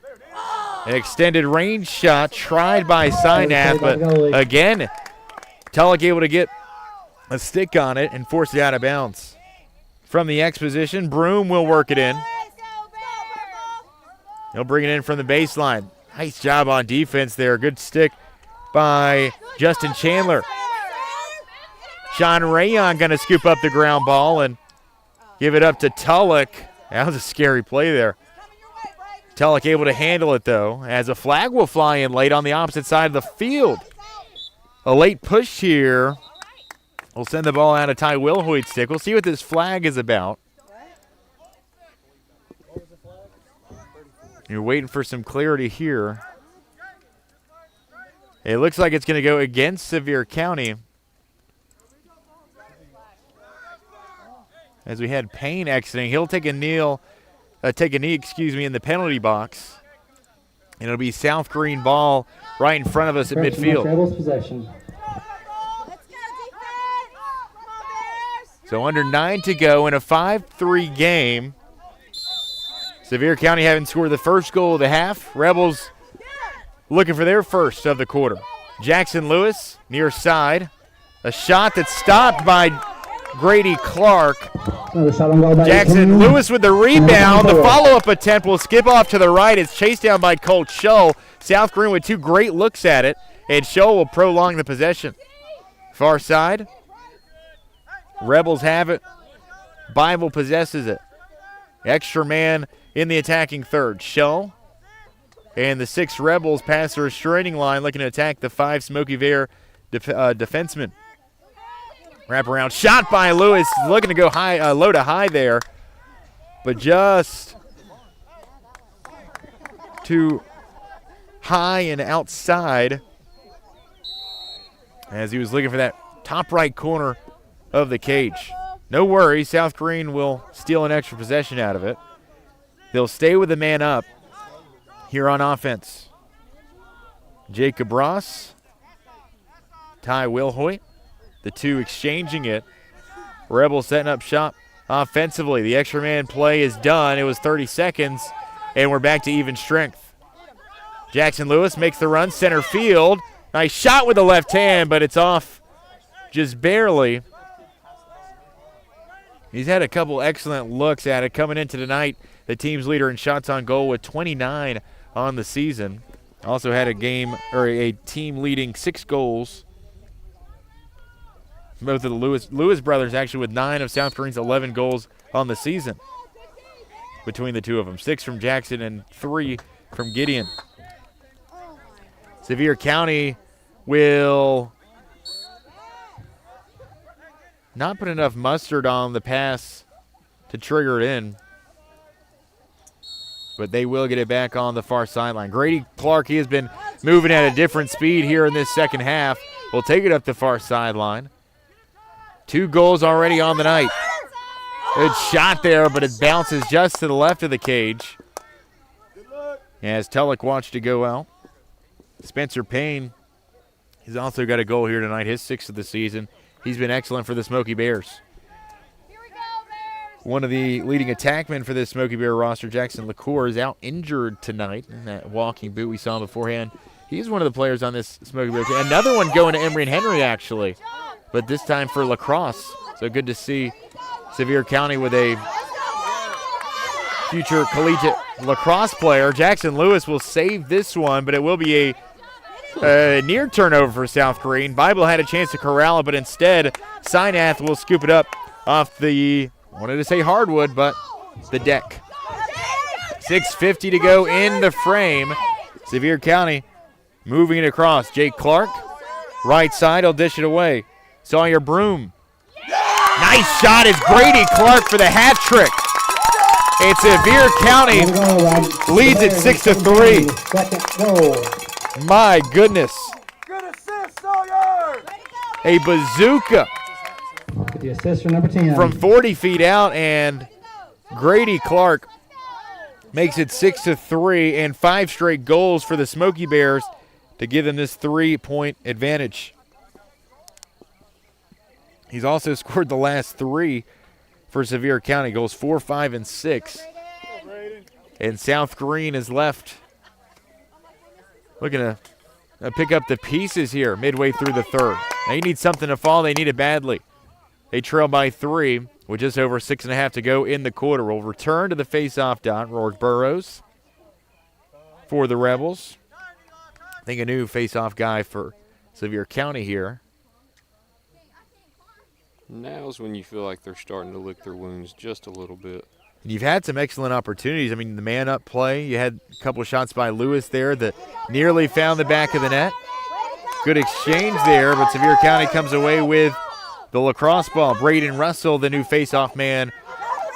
[SPEAKER 1] An extended range shot tried by Synath, but again, Tulloch able to get a stick on it and force it out of bounds. From the X position, Broom will work it in. He'll bring it in from the baseline. Nice job on defense there. Good stick by Justin Chandler. Sean Rayon going to scoop up the ground ball and give it up to Tulloch. That was a scary play there. Tulloch able to handle it, though, as a flag will fly in late on the opposite side of the field. A late push here will send the ball out of Ty Wilhoit's stick. We'll see what this flag is about. You're waiting for some clarity here. It looks like it's going to go against Sevier County, as we had Payne exiting. He'll take a knee, in the penalty box. And it'll be South Greene ball right in front of us at midfield.
[SPEAKER 3] Rebels possession.
[SPEAKER 1] So under 9 to go in a 5-3 game. Sevier County having scored the first goal of the half. Rebels looking for their first of the quarter. Jackson Lewis near side. A shot that's stopped by Grady Clark. Jackson Lewis with the rebound. The follow-up attempt will skip off to the right. It's chased down by Colt Shull. South Greene with 2 great looks at it, and Shull will prolong the possession. Far side. Rebels have it. Bible possesses it. Extra man in the attacking third. Shull and the 6 Rebels pass the restraining line, looking to attack the 5 Smoky Bear defensemen. Wraparound shot by Lewis, looking to go high, low to high there, but just too high and outside as he was looking for that top right corner of the cage. No worries, South Greene will steal an extra possession out of it. They'll stay with the man up here on offense. Jacob Ross, Ty Wilhoit, the 2 exchanging it. Rebels setting up shop offensively. The extra man play is done. It was 30 seconds, and we're back to even strength. Jackson Lewis makes the run, center field. Nice shot with the left hand, but it's off just barely. He's had a couple excellent looks at it. Coming into tonight, the team's leader in shots on goal with 29 on the season. Also had a team leading 6 goals. Both of the Lewis brothers actually with 9 of South Greene's 11 goals on the season between the 2 of them. 6 from Jackson and 3 from Gideon. Sevier County will not put enough mustard on the pass to trigger it in, but they will get it back on the far sideline. Grady Clark, he has been moving at a different speed here in this second half. Will take it up the far sideline. 2 goals already on the night. Good shot there, but it bounces just to the left of the cage as Tulloch watched it go out. Spencer Payne has also got a goal here tonight, his 6th of the season. He's been excellent for the Smoky Bears. One of the leading attackmen for this Smoky Bear roster, Jackson LaCour, is out injured tonight in that walking boot we saw beforehand. He's one of the players on this Smoky Bear team. Another one going to Emory and Henry, actually, but this time for Lacrosse. So good to see Sevier County with a future collegiate lacrosse player. Jackson Lewis will save this one, but it will be a near turnover for South Greene. Bible had a chance to corral it, but instead, Synath will scoop it up off the, I wanted to say hardwood, but the deck. 6:50 to go in the frame. Sevier County moving it across. Jake Clark, right side, he'll dish it away. Sawyer Broom Nice shot is Grady Clark for the hat trick. And Sevier County leads it 6-3.
[SPEAKER 3] Second goal.
[SPEAKER 1] My goodness.
[SPEAKER 7] Good assist, Sawyer!
[SPEAKER 1] A bazooka
[SPEAKER 3] Get the assist for number 10.
[SPEAKER 1] from 40 feet out, and Grady Clark makes it 6-3, and 5 straight goals for the Smoky Bears to give them this 3-point advantage. He's also scored the last 3 for Sevier County, goals 4, 5, and 6. And South Greene is left looking to pick up the pieces here midway through the third. They need something to fall. They need it badly. They trail by 3 with just over 6.5 to go in the quarter. We'll return to the face-off dot. Rourke Burrows for the Rebels. I think a new face-off guy for Sevier County here.
[SPEAKER 2] Now's when you feel like they're starting to lick their wounds just a little bit.
[SPEAKER 1] You've had some excellent opportunities. I mean, the man-up play. You had a couple of shots by Lewis there that nearly found the back of the net. Good exchange there, but Sevier County comes away with the lacrosse ball. Braden Russell, the new face-off man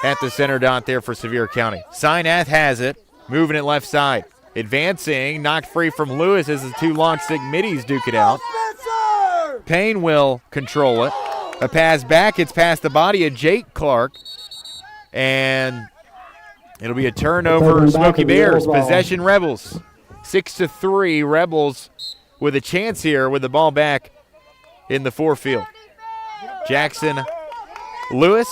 [SPEAKER 1] at the center dot there for Sevier County. Synath has it, moving it left side. Advancing, knocked free from Lewis as the 2 long stick middies duke it out. Payne will control it. A pass back, it's past the body of Jake Clark. And it'll be a turnover, Smoky Bears. Possession Rebels. 6-3, Rebels with a chance here with the ball back in the forefield. Jackson Lewis,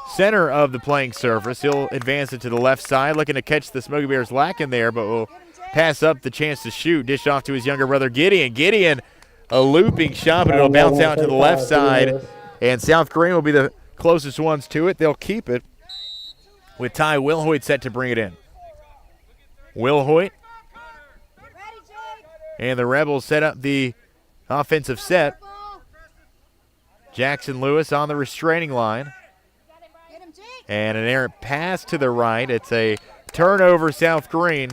[SPEAKER 1] center of the playing surface. He'll advance it to the left side, looking to catch the Smoky Bears lacking there, but will pass up the chance to shoot. Dish off to his younger brother, Gideon. Gideon, a looping shot, but it'll bounce out to the left side, and South Greene will be the closest ones to it. They'll keep it with Ty Wilhoit set to bring it in. Wilhoit. And the Rebels set up the offensive set. Jackson Lewis on the restraining line. And an errant pass to the right. It's a turnover, South Greene.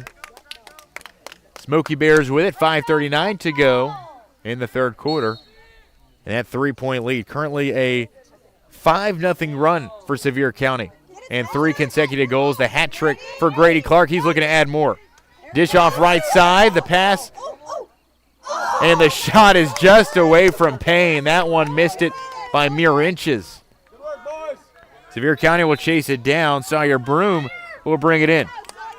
[SPEAKER 1] Smoky Bears with it, 5:39 to go in the third quarter. And that 3-point lead. Currently a 5-0 run for Sevier County. And 3 consecutive goals. The hat trick for Grady Clark. He's looking to add more. Dish off right side. The pass. And the shot is just away from Payne. That one missed it by mere inches. Sevier County will chase it down. Sawyer Broom will bring it in.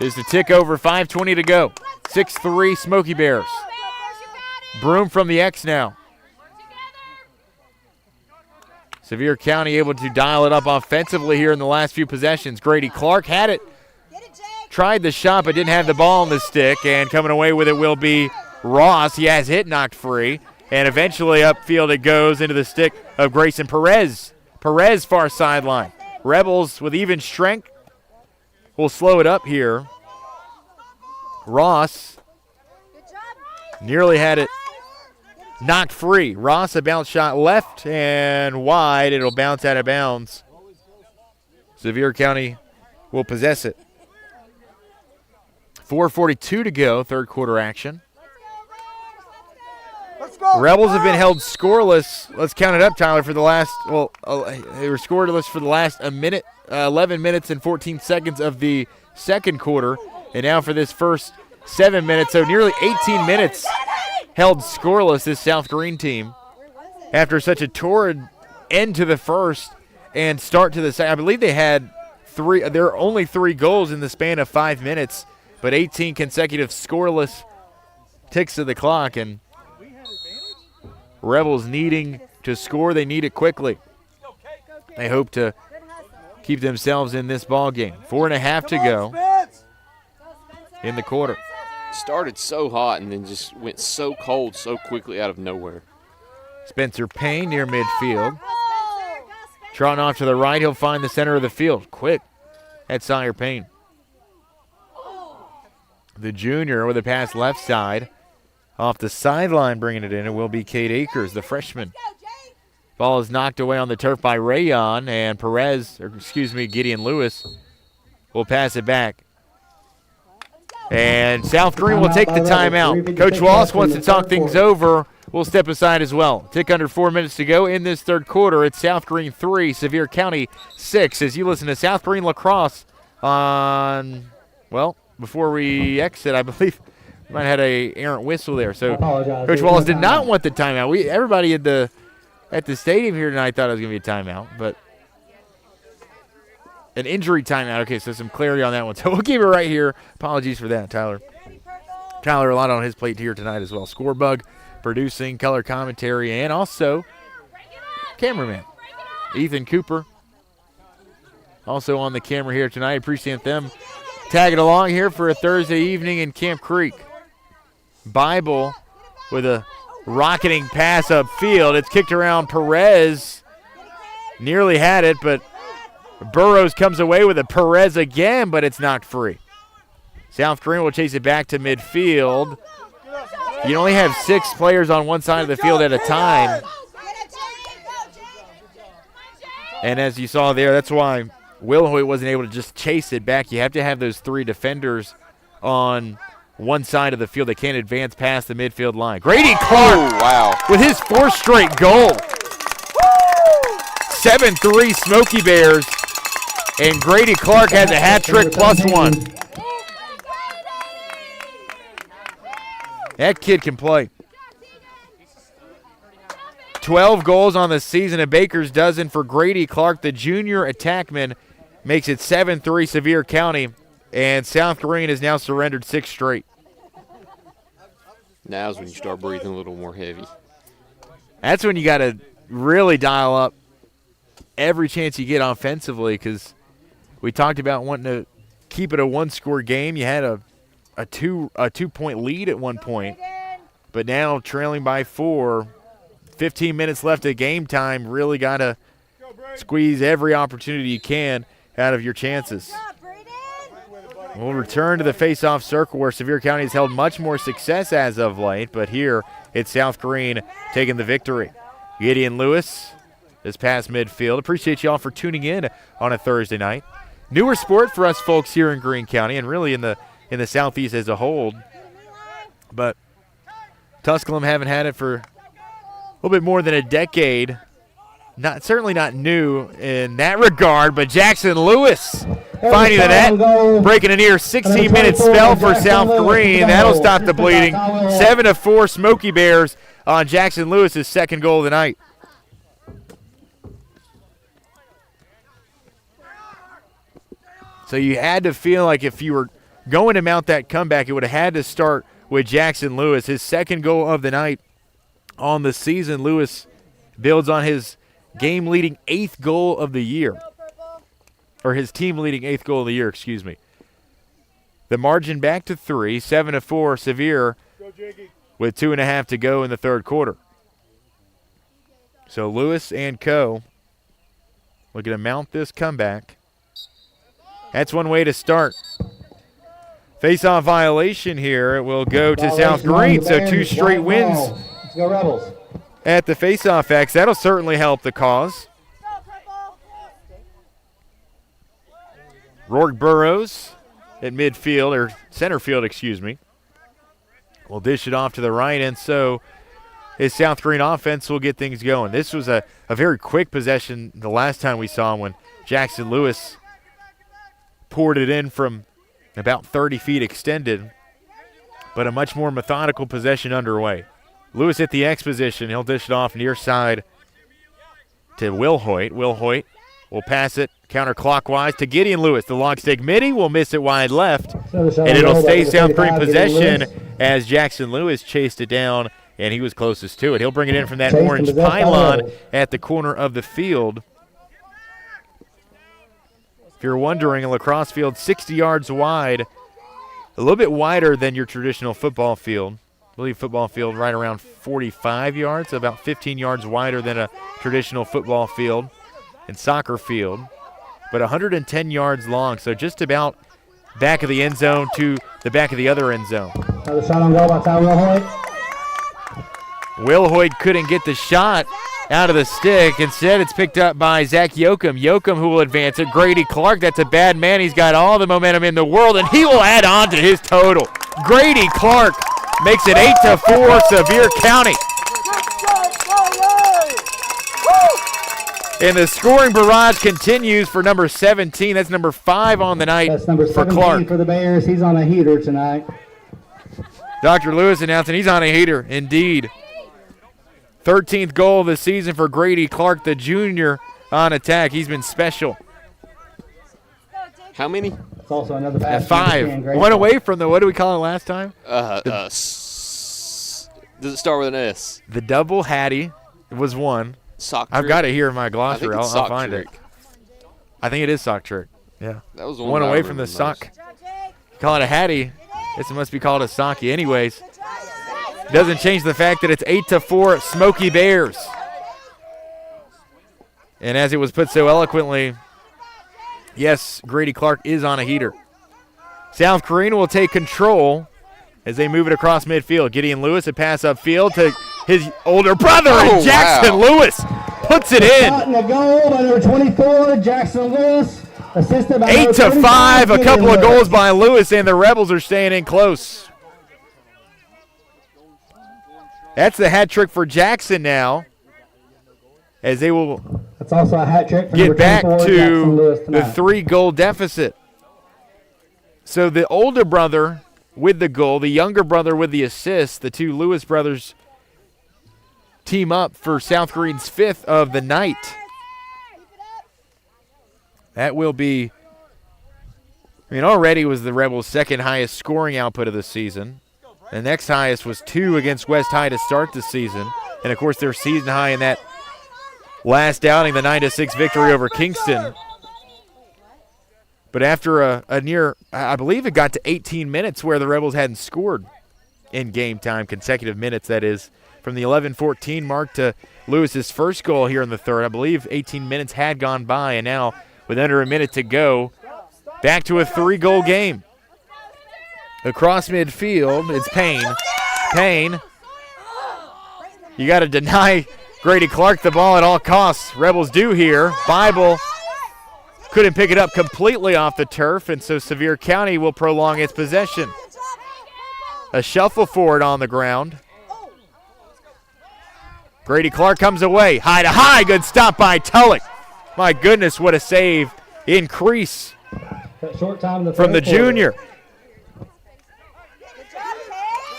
[SPEAKER 1] There's the tick over, 5:20 to go. 6-3 Smoky Bears. Broom from the X now. Sevier County able to dial it up offensively here in the last few possessions. Grady Clark had it. Tried the shot but didn't have the ball on the stick, and coming away with it will be Ross. He has it knocked free, and eventually upfield it goes into the stick of Grayson Perez. Perez far sideline. Rebels with even strength will slow it up here. Ross nearly had it knocked free. Ross, a bounce shot left and wide. It'll bounce out of bounds. Sevier County will possess it. 4:42 to go, third quarter action. Rebels have been held scoreless. Let's count it up, Tyler, for the last, they were scoreless for the last 11 minutes and 14 seconds of the second quarter. And now for this first 7 minutes, so nearly 18 minutes held scoreless, this South Greene team. After such a torrid end to the first and start to the second. I believe they had there are only 3 goals in the span of 5 minutes, but 18 consecutive scoreless ticks of the clock, and Rebels needing to score. They need it quickly. They hope to keep themselves in this ball game. 4.5 to go in the quarter.
[SPEAKER 2] Started so hot and then just went so cold so quickly out of nowhere.
[SPEAKER 1] Spencer Payne near midfield. Trotting off to the right, he'll find the center of the field. Quick at Sawyer Payne. The junior with a pass left side. Off the sideline bringing it in, it will be Cade Akers, the freshman. Ball is knocked away on the turf by Rayon, and Gideon Lewis will pass it back. And South Greene will take the timeout. Coach Wallace wants to talk things over will step aside as well. Tick under 4 minutes to go in this third quarter. It's South Greene 3, Sevier County 6. As you listen to South Greene Lacrosse on, well, before we exit, I believe we might have had a errant whistle there. So Coach Wallace did not want the timeout. Everybody at the stadium here tonight thought it was going to be a timeout, but an injury timeout. Okay, so some clarity on that one. So we'll keep it right here. Apologies for that, Tyler. Tyler, a lot on his plate here tonight as well. Scorebug, producing, color commentary, and also cameraman Ethan Cooper. Also on the camera here tonight. Appreciate them tagging along here for a Thursday evening in Camp Creek. Bible with a rocketing pass upfield. It's kicked around Perez. Nearly had it, but Burrows comes away with it. Perez again, but it's knocked free. South Greene will chase it back to midfield. You only have 6 players on one side of the field at a time. And as you saw there, that's why Wilhoit wasn't able to just chase it back. You have to have those 3 defenders on one side of the field that can't advance past the midfield line. Grady Clark with his 4th straight goal. 7-3 Smoky Bears. And Grady Clark has a hat trick +1. That kid can play. 12 goals on the season, a baker's dozen for Grady Clark. The junior attackman makes it 7-3 Sevier County, and South Greene has now surrendered 6 straight.
[SPEAKER 2] Now's when you start breathing a little more heavy.
[SPEAKER 1] That's when you got to really dial up every chance you get offensively, because we talked about wanting to keep it a 1-score game. You had a 2-point lead at one point, but now trailing by 4, 15 minutes left of game time. Really got to squeeze every opportunity you can out of your chances. We'll return to the face-off circle where Sevier County has held much more success as of late, but here it's South Greene taking the victory. Gideon Lewis is past midfield. Appreciate you all for tuning in on a Thursday night. Newer sport for us folks here in Greene County and really in the Southeast as a whole. But Tusculum haven't had it for a little bit more than a decade. Certainly not new in that regard, but Jackson Lewis finding the net, breaking a near 16-minute spell for South Greene. That'll stop the bleeding. 7-4 Smoky Bears on Jackson Lewis's 2nd goal of the night. So you had to feel like if you were going to mount that comeback, it would have had to start with Jackson Lewis. His 2nd goal of the night on the season. Lewis builds on his game-leading 8th goal of the year. Or his team-leading 8th goal of the year, excuse me. The margin back to 3, 7-4 Sevier with 2.5 to go in the 3rd quarter. So Lewis and co. looking to mount this comeback. That's one way to start. Face-off violation here. It will go to South Greene, so 2 straight wins.
[SPEAKER 3] Let's go Rebels.
[SPEAKER 1] At the face-off X. That'll certainly help the cause. Rourke Burrows at midfield, or center field, excuse me. Will dish it off to the right, and so his South Greene offense will get things going. This was a very quick possession the last time we saw him when Jackson Lewis poured it in from about 30 feet extended, but a much more methodical possession underway. Lewis at the X position. He'll dish it off near side to Wilhoit. Wilhoit will pass it counterclockwise to Gideon Lewis. The long stick midi will miss it wide left, and it'll stay South Greene possession as Jackson Lewis chased it down, and he was closest to it. He'll bring it in from that orange pylon at the corner of the field. If you're wondering, a lacrosse field 60 yards wide, a little bit wider than your traditional football field. I believe football field right around 45 yards, about 15 yards wider than a traditional football field and soccer field, but 110 yards long, so just about back of the end zone to the back of the other end zone.
[SPEAKER 3] Another shot on goal by Ty Wilhoit.
[SPEAKER 1] Wilhoit couldn't get the shot out of the stick. Instead, it's picked up by Zach Yoakum. Yoakum who will advance it. Grady Clark, that's a bad man. He's got all the momentum in the world, and he will add on to his total. Grady Clark makes it 8-4 Sevier County. And the scoring barrage continues for number 17. That's number 5 on the night.
[SPEAKER 3] That's number 17
[SPEAKER 1] for Clark.
[SPEAKER 3] for the Bears. He's on a heater tonight.
[SPEAKER 1] Dr. Lewis announcing he's on a heater, indeed. 13th goal of the season for Grady Clark, the junior, on attack. He's been special.
[SPEAKER 2] How many?
[SPEAKER 3] It's also another pass.
[SPEAKER 1] 5. One away from the, what do we call it last time?
[SPEAKER 2] Does it start with an S?
[SPEAKER 1] The double Hattie was 1.
[SPEAKER 2] Sock
[SPEAKER 1] I've
[SPEAKER 2] trick?
[SPEAKER 1] got it here in my glossary.
[SPEAKER 2] I think it's
[SPEAKER 1] I'll
[SPEAKER 2] sock
[SPEAKER 1] find
[SPEAKER 2] trick.
[SPEAKER 1] it. I think it is sock trick. Yeah.
[SPEAKER 2] That was
[SPEAKER 1] one
[SPEAKER 2] that I
[SPEAKER 1] away from the
[SPEAKER 2] remember
[SPEAKER 1] sock. Call it a Hattie. This must be called a socky. Anyways, doesn't change the fact that it's 8-4 Smoky Bears. And as it was put so eloquently, yes, Grady Clark is on a heater. South Greene will take control as they move it across midfield. Gideon Lewis, a pass upfield to his older brother, and Jackson Lewis puts it in.
[SPEAKER 3] And a goal by number 24, Jackson Lewis. Assisted by
[SPEAKER 1] 8-5, a couple of goals by Lewis, and the Rebels are staying in close. That's the hat trick for Jackson now, as they will
[SPEAKER 3] That's also a hat trick for
[SPEAKER 1] get
[SPEAKER 3] number
[SPEAKER 1] back
[SPEAKER 3] 24,
[SPEAKER 1] to
[SPEAKER 3] Jackson Lewis
[SPEAKER 1] the
[SPEAKER 3] tonight.
[SPEAKER 1] 3-goal deficit. So the older brother with the goal, the younger brother with the assist, the two Lewis brothers team up for South Greene's 5th of the night. That will be, already was the Rebels' 2nd highest scoring output of the season. The next highest was 2 against West High to start the season. And, of course, their season high in that last outing, the 9-6 victory over Kingston. But after a near, I believe it got to 18 minutes where the Rebels hadn't scored in game time, consecutive minutes, that is, from the 11-14 mark to Lewis's first goal here in the 3rd. I believe 18 minutes had gone by, and now with under a minute to go, back to a 3-goal game. Across midfield, it's Payne. Payne, you got to deny Grady Clark the ball at all costs. Rebels do here. Bible couldn't pick it up completely off the turf, and so Sevier County will prolong its possession. A shuffle forward on the ground. Grady Clark comes away. High to high. Good stop by Tulloch. My goodness, what a save. Increase
[SPEAKER 3] Short time in the
[SPEAKER 1] from the
[SPEAKER 3] first quarter.
[SPEAKER 1] junior.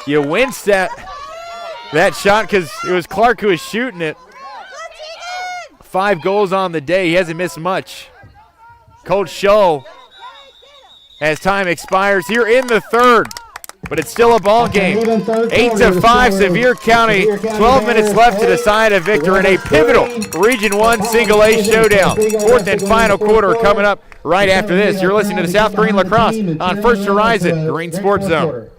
[SPEAKER 1] You winced that shot because it was Clark who was shooting it. 5 goals on the day. He hasn't missed much. Coach Shull, as time expires here in the 3rd, but it's still a ball game. 8-5 Sevier County. 12 minutes left to decide a victor in a pivotal Region 1 Single A showdown. 4th and final quarter coming up right after this. You're listening to the South Greene Lacrosse on First Horizon Green Sports Zone.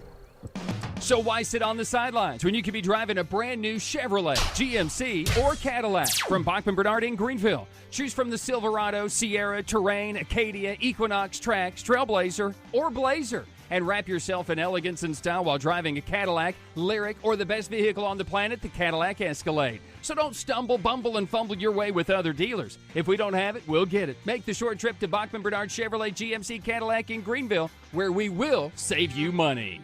[SPEAKER 5] So why sit on the sidelines when you could be driving a brand new Chevrolet, GMC, or Cadillac from Bachman Bernard in Greenville? Choose from the Silverado, Sierra, Terrain, Acadia, Equinox, Trax, Trailblazer, or Blazer. And wrap yourself in elegance and style while driving a Cadillac, Lyric, or the best vehicle on the planet, the Cadillac Escalade. So don't stumble, bumble, and fumble your way with other dealers. If we don't have it, we'll get it. Make the short trip to Bachman Bernard Chevrolet GMC Cadillac in Greenville, where we will save you money.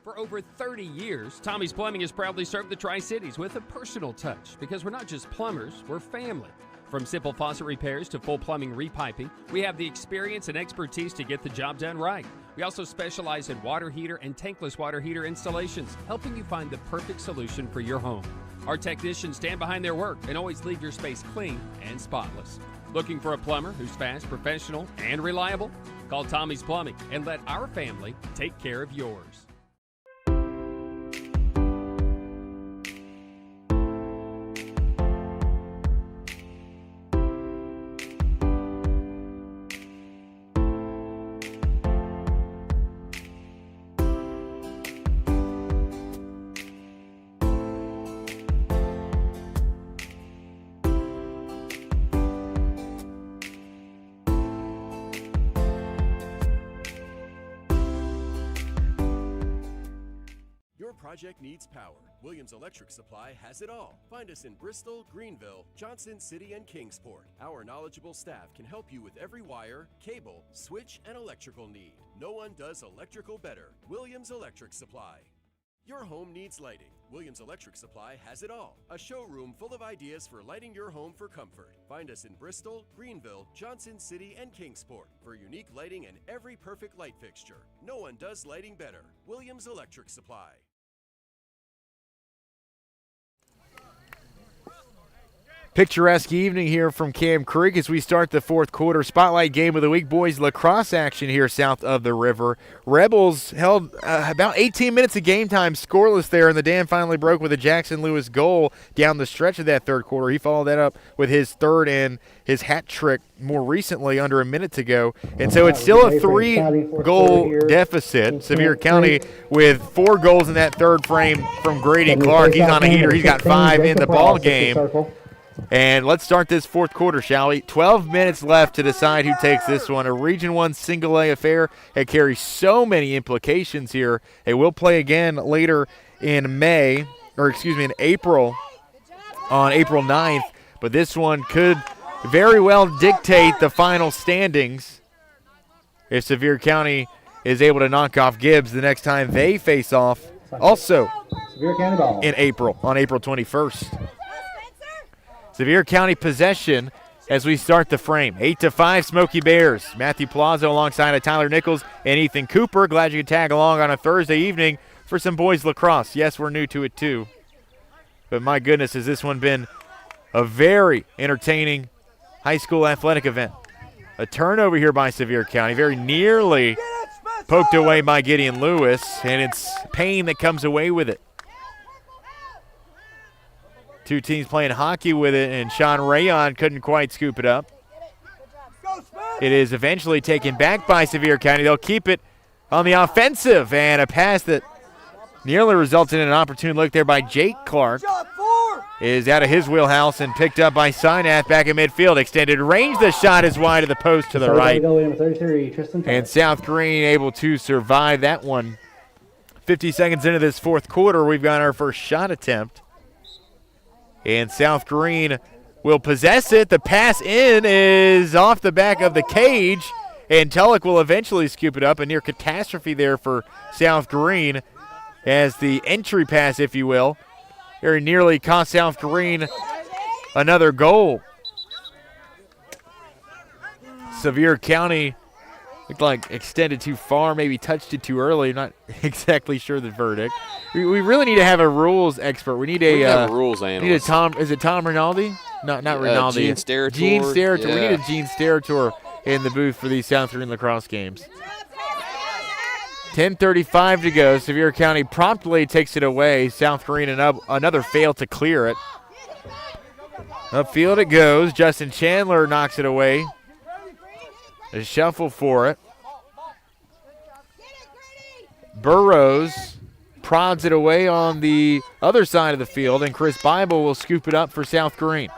[SPEAKER 5] For over 30 years, Tommy's Plumbing has proudly served the Tri-Cities with a personal touch, because we're not just plumbers, we're family. From simple faucet repairs to full plumbing repiping, we have the experience and expertise to get the job done right. We also specialize in water heater and tankless water heater installations, helping you find the perfect solution for your home. Our technicians stand behind their work and always leave your space clean and spotless. Looking for a plumber who's fast, professional, and reliable? Call Tommy's Plumbing and let our family take care of yours.
[SPEAKER 6] Your project needs power. Williams Electric Supply has it all. Find us in Bristol, Greenville, Johnson City, and Kingsport. Our knowledgeable staff can help you with every wire, cable, switch, and electrical need. No one does electrical better. Williams Electric Supply. Your home needs lighting. Williams Electric Supply has it all. A showroom full of ideas for lighting your home for comfort. Find us in Bristol, Greenville, Johnson City, and Kingsport for unique lighting and every perfect light fixture. No one does lighting better. Williams Electric Supply.
[SPEAKER 1] Picturesque evening here from Camp Creek as we start the fourth quarter. Spotlight game of the week, boys lacrosse action here south of the river. Rebels held about 18 minutes of game time scoreless there, and the dam finally broke with a Jackson Lewis goal down the stretch of that third quarter. He followed that up with his third and his hat trick more recently under a minute to go. And so it's still a 3-goal deficit. Sevier County with 4 goals in that third frame from Grady Clark. He's on a heater. He's got 5 in the ball game. And let's start this fourth quarter, shall we? 12 minutes left to decide who takes this one. A Region 1 single-A affair. It carries so many implications here. It will play again later in in April, on April 9th. But this one could very well dictate the final standings if Sevier County is able to knock off Gibbs the next time they face off, also in April, on April 21st. Sevier County possession as we start the frame. 8-5 Smoky Bears. Matthew Palazzo alongside of Tyler Nichols and Ethan Cooper. Glad you could tag along on a Thursday evening for some boys lacrosse. Yes, we're new to it too. But my goodness, has this one been a very entertaining high school athletic event. A turnover here by Sevier County. Very nearly poked away by Gideon Lewis, and it's Payne that comes away with it. Two teams playing hockey with it, and Sean Rayon couldn't quite scoop it up. It is eventually taken back by Sevier County. They'll keep it on the offensive, and a pass that nearly resulted in an opportune look there by Jake Clark is out of his wheelhouse and picked up by Synath back in midfield. Extended range, the shot is wide of the post to the right. And South Greene able to survive that one. 50 seconds into this fourth quarter, we've got our first shot attempt. And South Greene will possess it. The pass in is off the back of the cage, and Tulloch will eventually scoop it up. A near catastrophe there for South Greene as the entry pass, if you will, very nearly cost South Greene another goal. Sevier County looked like extended too far, maybe touched it too early. Not exactly sure the verdict. We really need to have a rules expert. We need a
[SPEAKER 2] rules analyst.
[SPEAKER 1] Need a Tom. Is it Tom Rinaldi? Not Rinaldi.
[SPEAKER 2] Gene Sterator.
[SPEAKER 1] Gene Sterator.
[SPEAKER 2] Yeah.
[SPEAKER 1] We need a Gene Sterator in the booth for these South Greene lacrosse games. 10:35 to go. Sevier County promptly takes it away. South Greene another fail to clear it. Upfield it goes. Justin Chandler knocks it away. A shuffle for it. Burrows prods it away on the other side of the field, and Chris Bible will scoop it up for South Greene.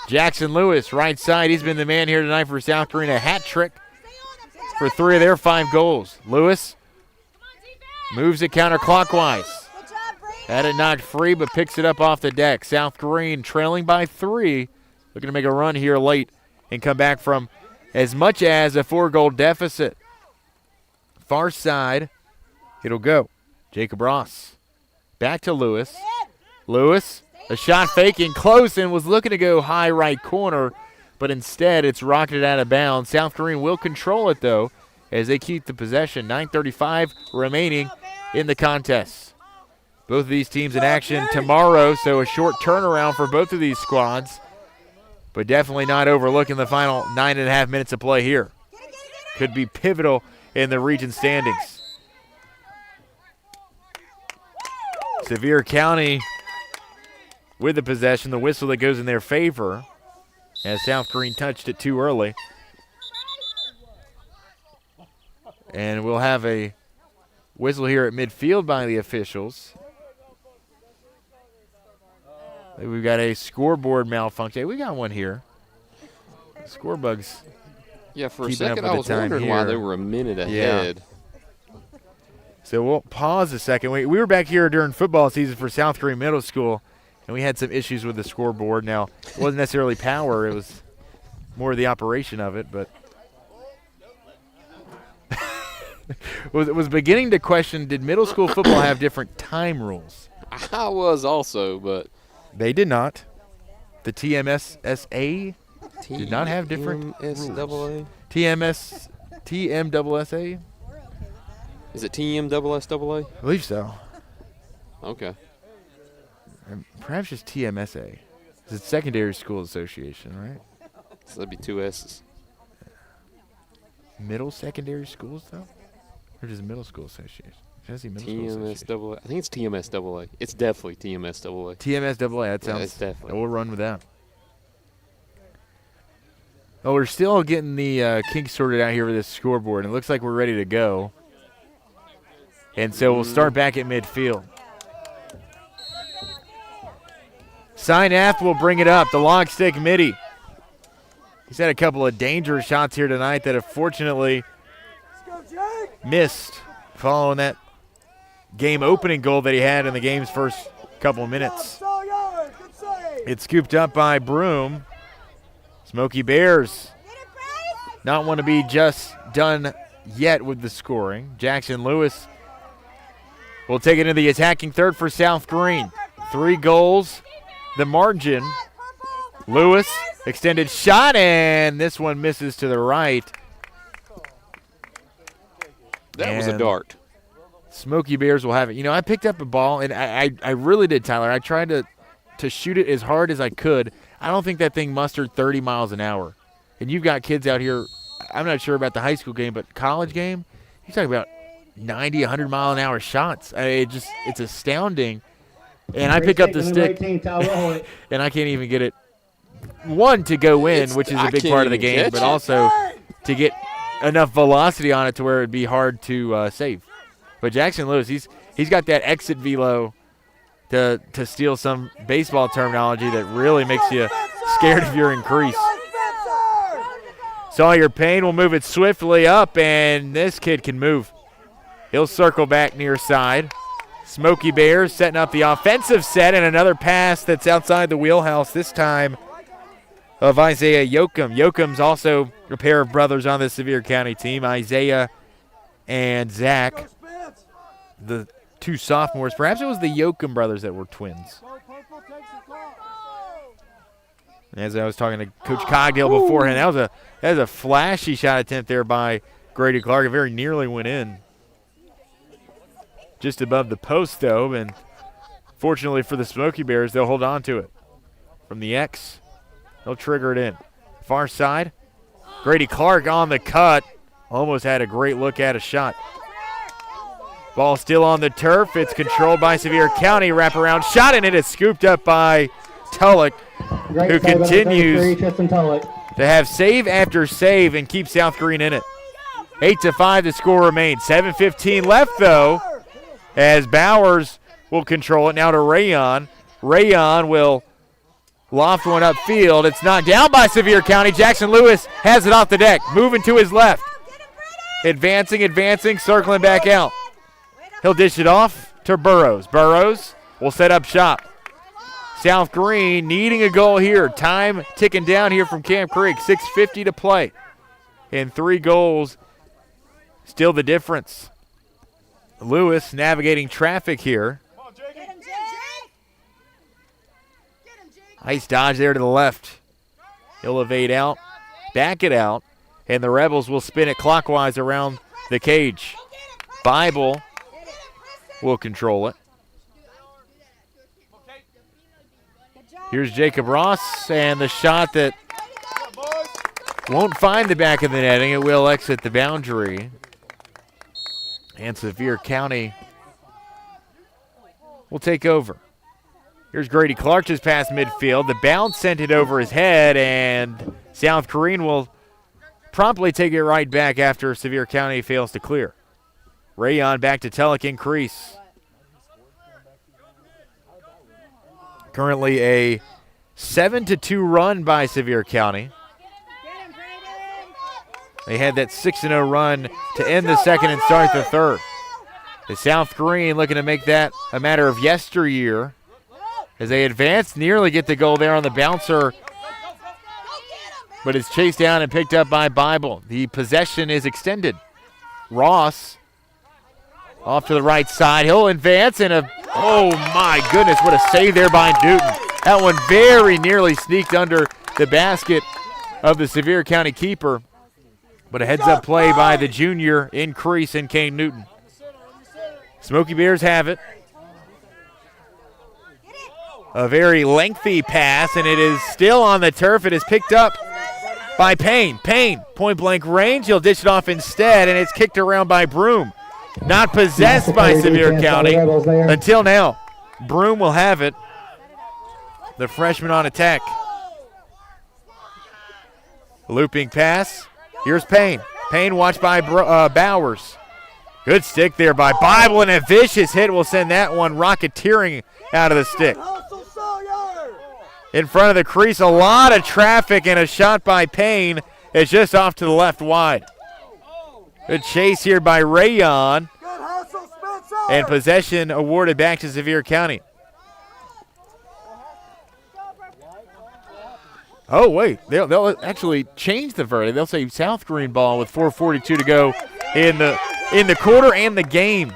[SPEAKER 1] Jackson Lewis, right side. He's been the man here tonight for South Greene. A hat trick for 3 of their 5 goals. Lewis moves it counterclockwise. Had it knocked free, but picks it up off the deck. South Greene trailing by 3. Looking to make a run here late and come back from as much as a 4-goal deficit. Far side, it'll go. Jacob Ross back to Lewis. Lewis, a shot faking close and was looking to go high right corner, but instead it's rocketed out of bounds. South Greene will control it, though, as they keep the possession. 9:35 remaining in the contest. Both of these teams in action tomorrow, so a short turnaround for both of these squads, but definitely not overlooking the final 9.5 minutes of play here. Could be pivotal in the region standings. Sevier County with the possession, the whistle that goes in their favor as South Greene touched it too early. And we'll have a whistle here at midfield by the officials. We've got a scoreboard malfunction. Hey, we got one here. Scorebugs.
[SPEAKER 2] Yeah, for a second I was wondering why they were a minute ahead.
[SPEAKER 1] Yeah. So we'll pause a second. We were back here during football season for South Greene Middle School, and we had some issues with the scoreboard. Now, it wasn't necessarily power. It was more the operation of it. But was beginning to question, did middle school football have different time rules?
[SPEAKER 2] I was also, but
[SPEAKER 1] they did not. The TMSSA did not have different rules. TMSSA?
[SPEAKER 2] Is it TMSSA?
[SPEAKER 1] I believe so.
[SPEAKER 2] Okay.
[SPEAKER 1] Perhaps just TMSA. It's Secondary School Association, right?
[SPEAKER 2] So that'd be 2 S's.
[SPEAKER 1] Middle secondary schools, though? Or just Middle School Association? Should I see Middle School Association?
[SPEAKER 2] TMSAA. I think it's TMSAA. It's definitely TMSAA.
[SPEAKER 1] TMSAA, that sounds.
[SPEAKER 2] It's definitely.
[SPEAKER 1] We'll run with that. Oh, we're still getting the kinks sorted out here with this scoreboard. It looks like we're ready to go. And so we'll start back at midfield. Synath will bring it up. The long stick midi. He's had a couple of dangerous shots here tonight that have fortunately missed following that game-opening goal that he had in the game's first couple of minutes. It's scooped up by Broom. Smoky Bears not want to be just done yet with the scoring. Jackson Lewis will take it into the attacking third for South Greene. 3 goals, the margin. Lewis, extended shot, and this one misses to the right.
[SPEAKER 2] That was a dart.
[SPEAKER 1] Smoky Bears will have it. You know, I picked up a ball, and I really did, Tyler. I tried to shoot it as hard as I could. I don't think that thing mustered 30 miles an hour. And you've got kids out here, I'm not sure about the high school game, but college game, you're talking about 90, 100-mile-an-hour shots. It's astounding. And I pick up the stick, and I can't even get it, one, to go in, which is a big part of the game, but also to get enough velocity on it to where it would be hard to save. But Jackson Lewis, he's got that exit velo to steal some baseball terminology that really makes you scared if you're in crease. Sawyer Payne will move it swiftly up, and this kid can move. He'll circle back near side. Smoky Bears setting up the offensive set, and another pass that's outside the wheelhouse, this time of Isaiah Yoakum. Yoakum's also a pair of brothers on the Sevier County team, Isaiah and Zach, the 2 sophomores. Perhaps it was the Yoakum brothers that were twins. As I was talking to Coach Cogdale beforehand, that was a flashy shot attempt there by Grady Clark. It very nearly went in. Just above the post, though, and fortunately for the Smoky Bears, they'll hold on to it. From the X, they'll trigger it in. Far side, Grady Clark on the cut. Almost had a great look at a shot. Ball still on the turf. It's controlled by Sevier County. Wraparound shot, and it is scooped up by Tulloch, who continues to have save after save and keep South Greene in it. 8-5 the score remains. 7:15 left, though, as Bowers will control it now to Rayon. Rayon will loft one upfield. It's knocked down by Sevier County. Jackson Lewis has it off the deck, moving to his left. Advancing, circling back out. He'll dish it off to Burrows. Burrows will set up shop. South Greene needing a goal here. Time ticking down here from Camp Creek. 6:50 to play. And 3 goals, still the difference. Lewis navigating traffic here. Nice dodge there to the left. He'll evade out, back it out, and the Rebels will spin it clockwise around the cage. Bible will control it. Here's Jacob Ross, and the shot that won't find the back of the netting. It will exit the boundary. And Sevier County will take over. Here's Grady Clark just past midfield. The bounce sent it over his head, and South Greene will promptly take it right back after Sevier County fails to clear. Rayon back to Tulloch in crease. Currently a 7-2 run by Sevier County. They had that 6-0 run to end the second and start the third. The South Greene looking to make that a matter of yesteryear as they advance, nearly get the goal there on the bouncer, but it's chased down and picked up by Bible. The possession is extended. Ross Off to the right side. He'll advance and oh my goodness, what a save there by Newton. That one very nearly sneaked under the basket of the Sevier County keeper. But a heads-up play by the junior in crease in Kane Newton. Smoky Bears have it. A very lengthy pass, and it is still on the turf. It is picked up by Payne. Payne, point-blank range. He'll dish it off instead, and it's kicked around by Broom. Not possessed by Sevier County until now. Broom will have it. The freshman on attack. Looping pass. Here's Payne. Payne watched by Bowers. Good stick there by Bible, and a vicious hit will send that one rocketeering out of the stick. In front of the crease, a lot of traffic, and a shot by Payne is just off to the left wide. Good chase here by Rayon, and possession awarded back to Sevier County. Oh, wait, they'll actually change the verdict. They'll say South Greene ball with 4:42 to go in the quarter and the game.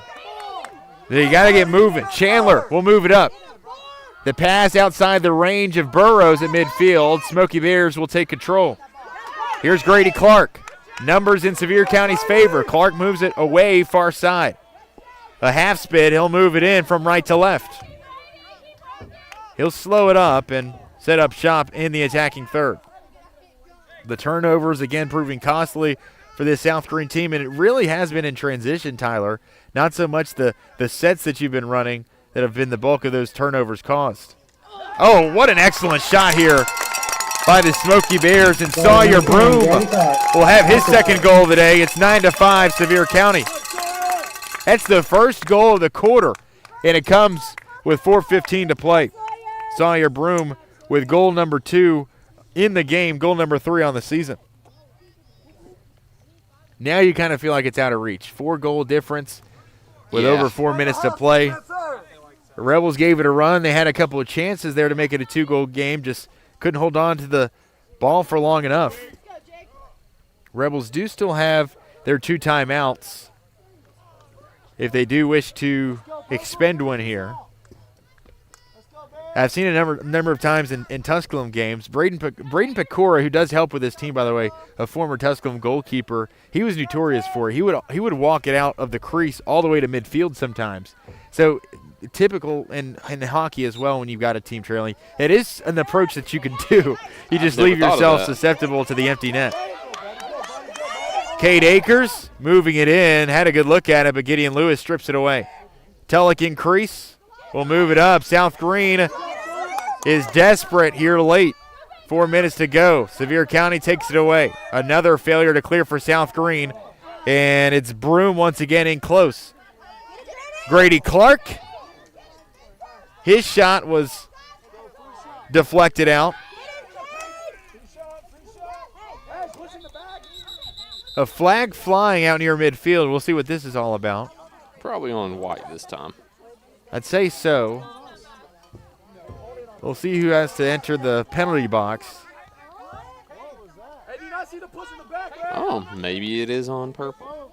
[SPEAKER 1] You got to get moving. Chandler will move it up. The pass outside the range of Burrows at midfield. Smoky Bears will take control. Here's Grady Clark. Numbers in Sevier County's favor. Clark moves it away far side. A half spin. He'll move it in from right to left. He'll slow it up and set up shop in the attacking third. The turnovers again proving costly for this South Greene team, and it really has been in transition, Tyler. Not so much the sets that you've been running that have been the bulk of those turnovers caused. Oh, what an excellent shot here by the Smoky Bears, and Sawyer Broom will have his second goal of the day. It's 9-5 Sevier County. That's the first goal of the quarter, and it comes with 4:15 to play. Sawyer Broom with goal number 2 in the game, goal number 3 on the season. Now you kind of feel like it's out of reach. 4-goal difference with over 4 minutes to play. The Rebels gave it a run. They had a couple of chances there to make it a 2-goal game, just couldn't hold on to the ball for long enough. Rebels do still have their 2 timeouts if they do wish to expend one here. I've seen a number of times in Tusculum games. Braden Pecora, who does help with this team, by the way, a former Tusculum goalkeeper, he was notorious for it. He would walk it out of the crease all the way to midfield sometimes. So typical in hockey as well when you've got a team trailing. It is an approach that you can do. You just leave yourself susceptible to the empty net. Cade Akers moving it in, had a good look at it, but Gideon Lewis strips it away. Tulloch in crease. We'll move it up. South Greene is desperate here late. 4 minutes to go. Sevier County takes it away. Another failure to clear for South Greene. And it's Broom once again in close. Grady Clark. His shot was deflected out. A flag flying out near midfield. We'll see what this is all about.
[SPEAKER 2] Probably on white this time.
[SPEAKER 1] I'd say so. We'll see who has to enter the penalty box.
[SPEAKER 2] Oh, maybe it is on purple.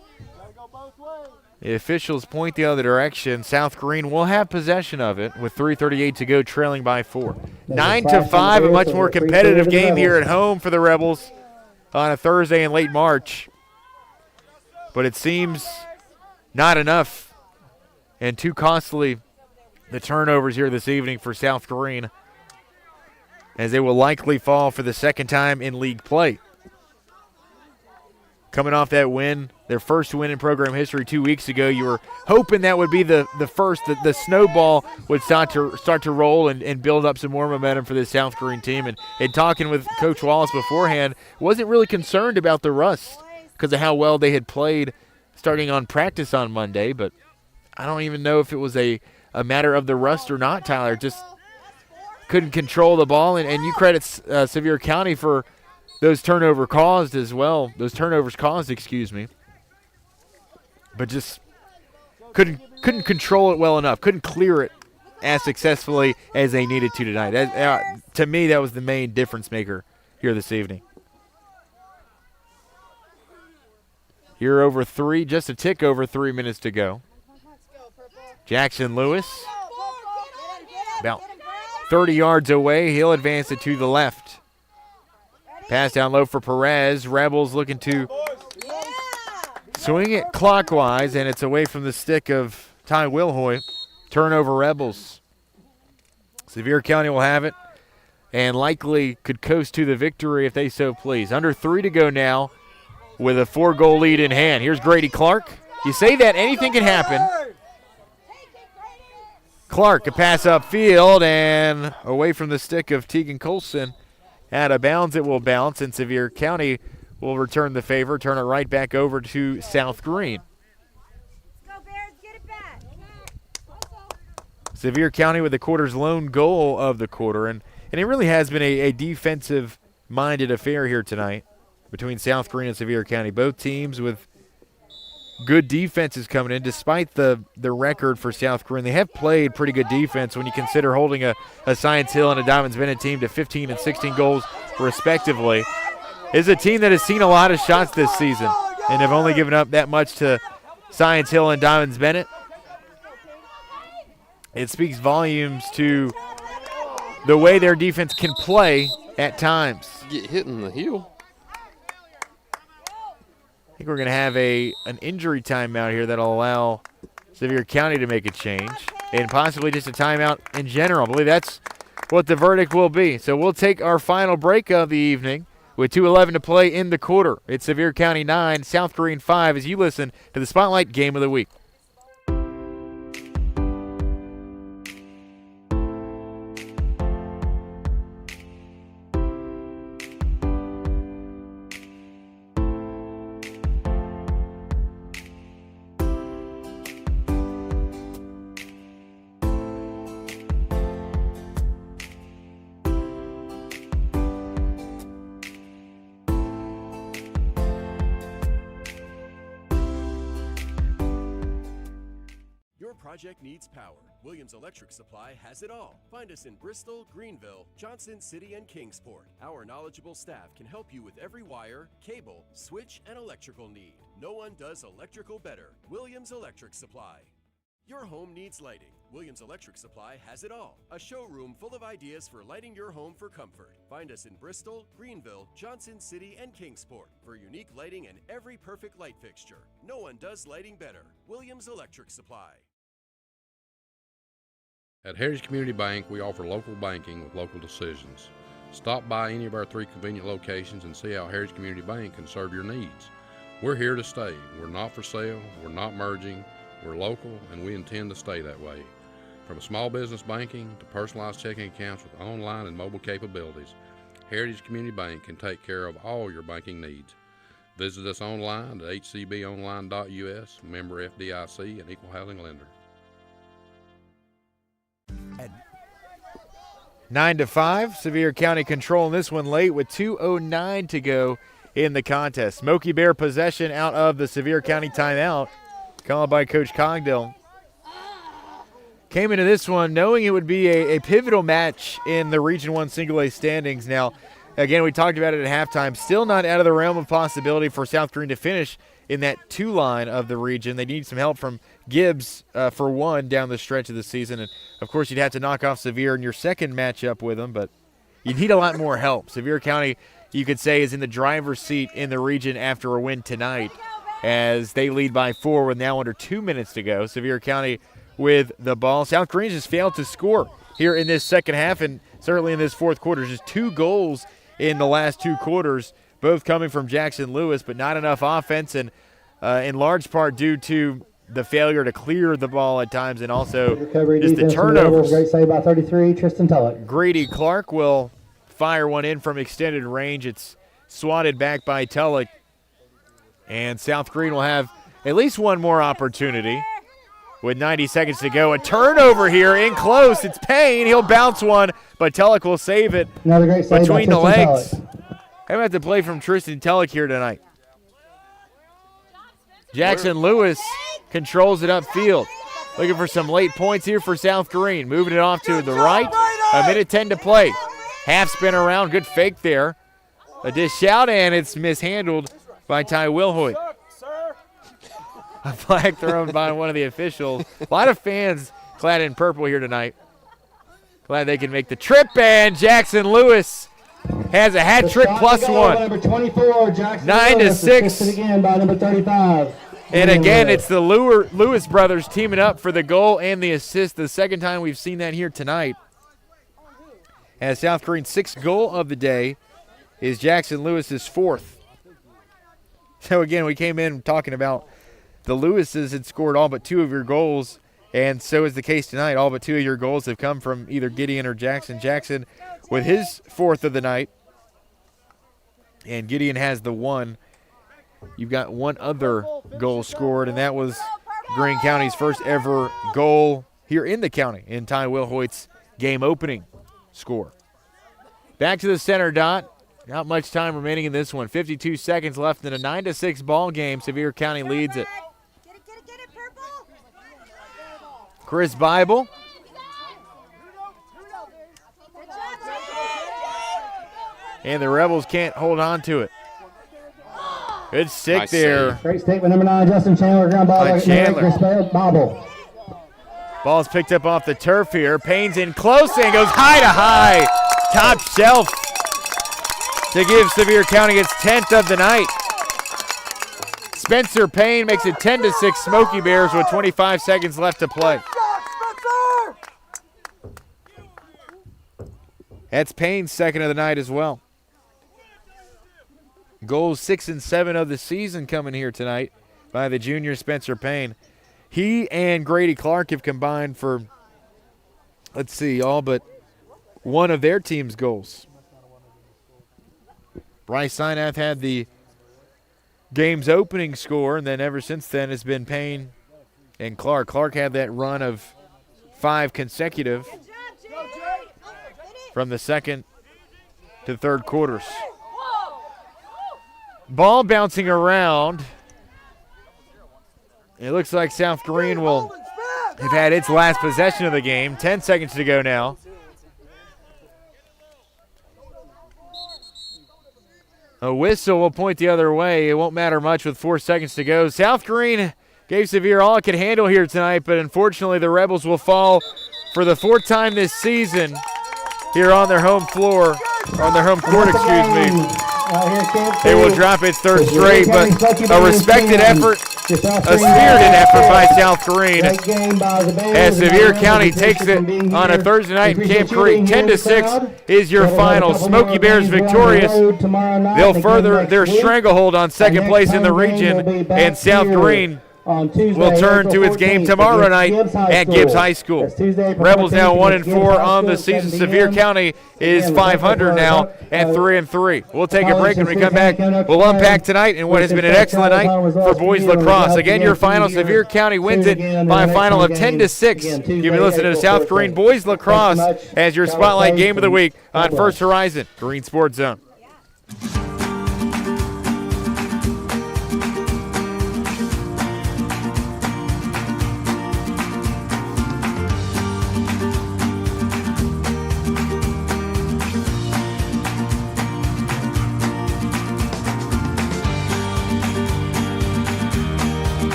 [SPEAKER 1] The officials point the other direction. South Greene will have possession of it with 3:38 to go, trailing by 4. 9-5, a much more competitive game here at home for the Rebels on a Thursday in late March. But it seems not enough and too costly, the turnovers here this evening for South Greene, as they will likely fall for the second time in league play. Coming off that win, their first win in program history 2 weeks ago, you were hoping that would be the first, the snowball would start to roll and build up some more momentum for this South Greene team. And talking with Coach Wallace beforehand, wasn't really concerned about the rust because of how well they had played starting on practice on Monday, but I don't even know if it was a matter of the rust or not, Tyler. Just couldn't control the ball, and you credit Sevier County for those turnovers caused, excuse me. But just couldn't control it well enough. Couldn't clear it as successfully as they needed to tonight. To me, that was the main difference maker here this evening. Here over 3, just a tick over 3 minutes to go. Jackson Lewis, about 30 yards away. He'll advance it to the left. Pass down low for Perez. Rebels looking to swing it clockwise, and it's away from the stick of Ty Wilhoit. Turnover Rebels. Sevier County will have it and likely could coast to the victory if they so please. Under 3 to go now with a 4-goal lead in hand. Here's Grady Clark. You say that, anything can happen. Clark, a pass upfield and away from the stick of Tegan Colson. Out of bounds, it will bounce, and Sevier County will return the favor, turn it right back over to South Greene. Sevier County with the quarter's lone goal of the quarter, and it really has been a defensive-minded affair here tonight between South Greene and Sevier County. Both teams with good defenses coming in, despite the record for South Greene. They have played pretty good defense when you consider holding a Science Hill and a Diamonds Bennett team to 15 and 16 goals respectively. It's a team that has seen a lot of shots this season and have only given up that much to Science Hill and Diamonds Bennett. It speaks volumes to the way their defense can play at times.
[SPEAKER 2] Get hit in the heel.
[SPEAKER 1] I think we're going to have an injury timeout here that'll allow Sevier County to make a change and possibly just a timeout in general. I believe that's what the verdict will be. So we'll take our final break of the evening with 2:11 to play in the quarter. It's Sevier County 9, South Greene 5 as you listen to the Spotlight Game of the Week.
[SPEAKER 6] Project needs power. Williams Electric Supply has it all. Find us in Bristol, Greenville, Johnson City, and Kingsport. Our knowledgeable staff can help you with every wire, cable, switch, and electrical need. No one does electrical better. Williams Electric Supply. Your home needs lighting. Williams Electric Supply has it all. A showroom full of ideas for lighting your home for comfort. Find us in Bristol, Greenville, Johnson City, and Kingsport for unique lighting and every perfect light fixture. No one does lighting better. Williams Electric Supply.
[SPEAKER 8] At Heritage Community Bank, we offer local banking with local decisions. Stop by any of our 3 convenient locations and see how Heritage Community Bank can serve your needs. We're here to stay. We're not for sale. We're not merging. We're local, and we intend to stay that way. From small business banking to personalized checking accounts with online and mobile capabilities, Heritage Community Bank can take care of all your banking needs. Visit us online at hcbonline.us, member FDIC, and equal housing lender.
[SPEAKER 1] 9-5, Sevier County controlling this one late with 2:09 to go in the contest. Smoky Bear possession out of the Sevier County timeout, called by Coach Cogdill. Came into this one knowing it would be a pivotal match in the Region 1 Single A standings. Now, again, we talked about it at halftime. Still not out of the realm of possibility for South Greene to finish in that 2 line of the region. They need some help from Gibbs for one down the stretch of the season. And, of course, you'd have to knock off Sevier in your second matchup with them, but you need a lot more help. Sevier County, you could say, is in the driver's seat in the region after a win tonight as they lead by 4 with now under 2 minutes to go. Sevier County with the ball. South Greene just failed to score here in this second half and certainly in this fourth quarter. Just 2 goals in the last 2 quarters, both coming from Jackson Lewis, but not enough offense, and in large part due to the failure to clear the ball at times and also just the turnovers.
[SPEAKER 3] Great save by 33, Tristan Tullock.
[SPEAKER 1] Grady Clark will fire one in from extended range. It's swatted back by Tullock, and South Greene will have at least one more opportunity. With 90 seconds to go, a turnover here in close. It's Payne. He'll bounce one, but Tullock will save it
[SPEAKER 3] Another great save
[SPEAKER 1] between the legs.
[SPEAKER 3] Tullock.
[SPEAKER 1] I'm going to have to play from Tristan Tullock here tonight. Jackson Lewis controls it upfield. Looking for some late points here for South Greene. Moving it off to the right. 1:10 to play. Half spin around. Good fake there. A dish out, and it's mishandled by Ty Wilhoit. A flag thrown by one of the officials. A lot of fans clad in purple here tonight. Glad they can make the trip, and Jackson Lewis has a hat trick plus one.
[SPEAKER 3] Number 24, Jackson
[SPEAKER 1] 9-6.
[SPEAKER 3] Assisted again by number 35.
[SPEAKER 1] And again, it's the Lewis brothers teaming up for the goal and the assist. The second time we've seen that here tonight. As South Greene's sixth goal of the day is Jackson Lewis's fourth. So again, we came in talking about the Lewises had scored all but 2 of your goals, and so is the case tonight. All but 2 of your goals have come from either Gideon or Jackson. Jackson with his fourth of the night, and Gideon has the one. You've got one other goal scored, and that was Greene County's first ever goal here in the county in Ty Wilhoit's game opening score. Back to the center dot. Not much time remaining in this one. 52 seconds left in a 9-6 ball game. Sevier County leads it. Chris Bible. And the Rebels can't hold on to it. Good stick
[SPEAKER 2] Nice
[SPEAKER 1] there.
[SPEAKER 2] save.
[SPEAKER 3] Great stick with number 9, Justin Chandler. Ground ball by
[SPEAKER 1] Chandler.
[SPEAKER 3] Chris Bible.
[SPEAKER 1] Ball's picked up off the turf here. Payne's in close and goes high to high. Top shelf to give Sevier County its 10th of the night. Spencer Payne makes it 10-6 Smoky Bears with 25 seconds left to play. That's Payne's second of the night as well. Goals 6 and 7 of the season coming here tonight by the junior Spencer Payne. He and Grady Clark have combined for, let's see, all but one of their team's goals. Bryce Sinath had the game's opening score, and then ever since then it's been Payne and Clark. Clark had that run of 5 consecutive from the second to third quarters. Ball bouncing around. It looks like South Greene will have had its last possession of the game. 10 seconds to go now. A whistle will point the other way. It won't matter much with 4 seconds to go. South Greene gave Sevier all it could handle here tonight, but unfortunately the Rebels will fall for the 4th time this season here on their home floor, on their home court, excuse me. They will drop its 3rd straight, but a respected effort, a spirited effort by South Greene as Sevier County takes it on a Thursday night in Camp Creek. 10-6 is your final. Smoky Bears victorious. They'll further their stranglehold on second place in the region, and South Greene will turn to its game tomorrow night at Gibbs High School. Rebels now 1-4 on the season. Sevier County is 500 now at 3-3. We'll take a break. When we come back, we'll unpack tonight and what has been an excellent night for boys lacrosse. Again, your final, Sevier County wins it by a final of 10-6. You've been listening to South Greene boys lacrosse as your spotlight game of the week on First Horizon Green Sports Zone.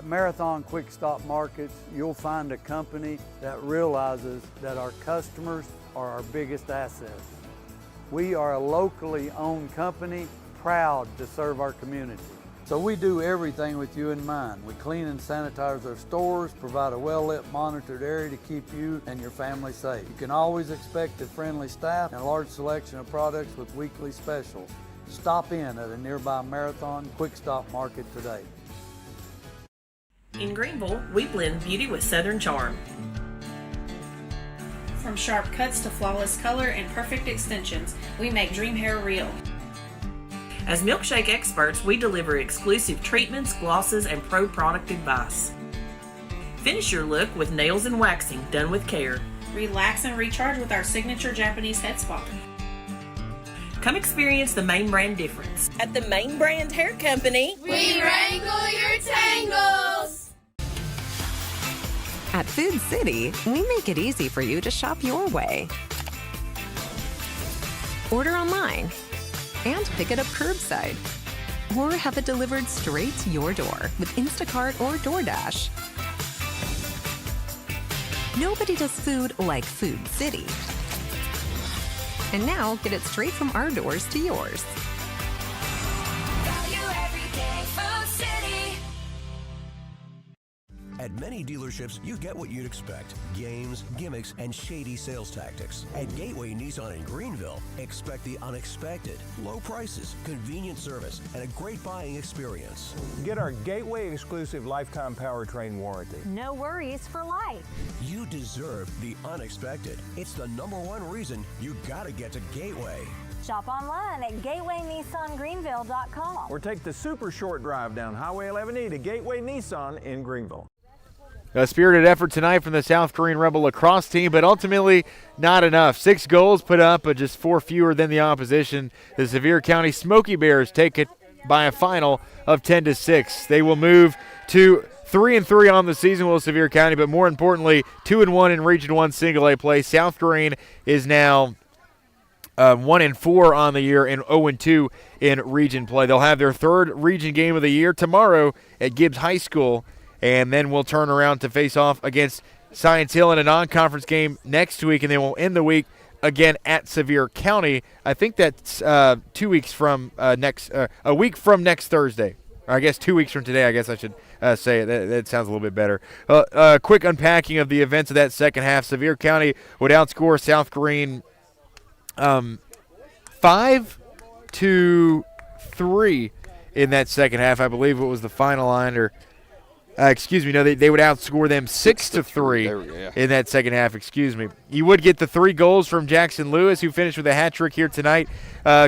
[SPEAKER 11] Marathon Quick Stop Markets, you'll find a company that realizes that our customers are our biggest assets. We are a locally owned company, proud to serve our community. So we do everything with you in mind. We clean and sanitize our stores, provide a well-lit, monitored area to keep you and your family safe. You can always expect a friendly staff and a large selection of products with weekly specials. Stop in at a nearby Marathon Quick Stop Market today.
[SPEAKER 12] In Greenville, we blend beauty with Southern charm.
[SPEAKER 13] From sharp cuts to flawless color and perfect extensions, we make dream hair real.
[SPEAKER 12] As milkshake experts, we deliver exclusive treatments, glosses, and pro product advice. Finish your look with nails and waxing done with care.
[SPEAKER 13] Relax and recharge with our signature Japanese head spa.
[SPEAKER 12] Come experience the Main Brand difference.
[SPEAKER 14] At the Main Brand Hair Company,
[SPEAKER 15] we wrangle your tangles.
[SPEAKER 16] At Food City, we make it easy for you to shop your way. Order online and pick it up curbside, or have it delivered straight to your door with Instacart or DoorDash. Nobody does food like Food City. And now, get it straight from our doors to yours.
[SPEAKER 9] At many dealerships, you get what you'd expect. Games, gimmicks, and shady sales tactics. At Gateway Nissan in Greenville, expect the unexpected. Low prices, convenient service, and a great buying experience.
[SPEAKER 10] Get our Gateway exclusive lifetime powertrain warranty.
[SPEAKER 4] No worries for life.
[SPEAKER 9] You deserve the unexpected. It's the #1 reason you gotta get to Gateway.
[SPEAKER 4] Shop online at gatewaynissangreenville.com.
[SPEAKER 10] Or take the super short drive down Highway 11E to Gateway Nissan in Greenville.
[SPEAKER 1] A spirited effort tonight from the South Greene Rebel lacrosse team, but ultimately not enough. 6 goals put up, but just 4 fewer than the opposition. The Sevier County Smoky Bears take it by a final of 10-6. They will move to 3-3 on the season, will Sevier County, but more importantly, 2-1 in Region 1 single A play. South Greene is now 1-4 on the year and 0-2 in region play. They'll have their 3rd region game of the year tomorrow at Gibbs High School, and then we'll turn around to face off against Science Hill in a non-conference game next week, and then we'll end the week again at Sevier County. I think that's 2 weeks from a week from next Thursday. Or I guess 2 weeks from today, I guess I should say it. That sounds a little bit better. Quick unpacking of the events of that second half. Sevier County would outscore South Greene 5-3 in that second half. I believe it was the final line, or they would outscore them 6-3 in that second half. You would get the 3 goals from Jackson Lewis, who finished with a hat trick here tonight.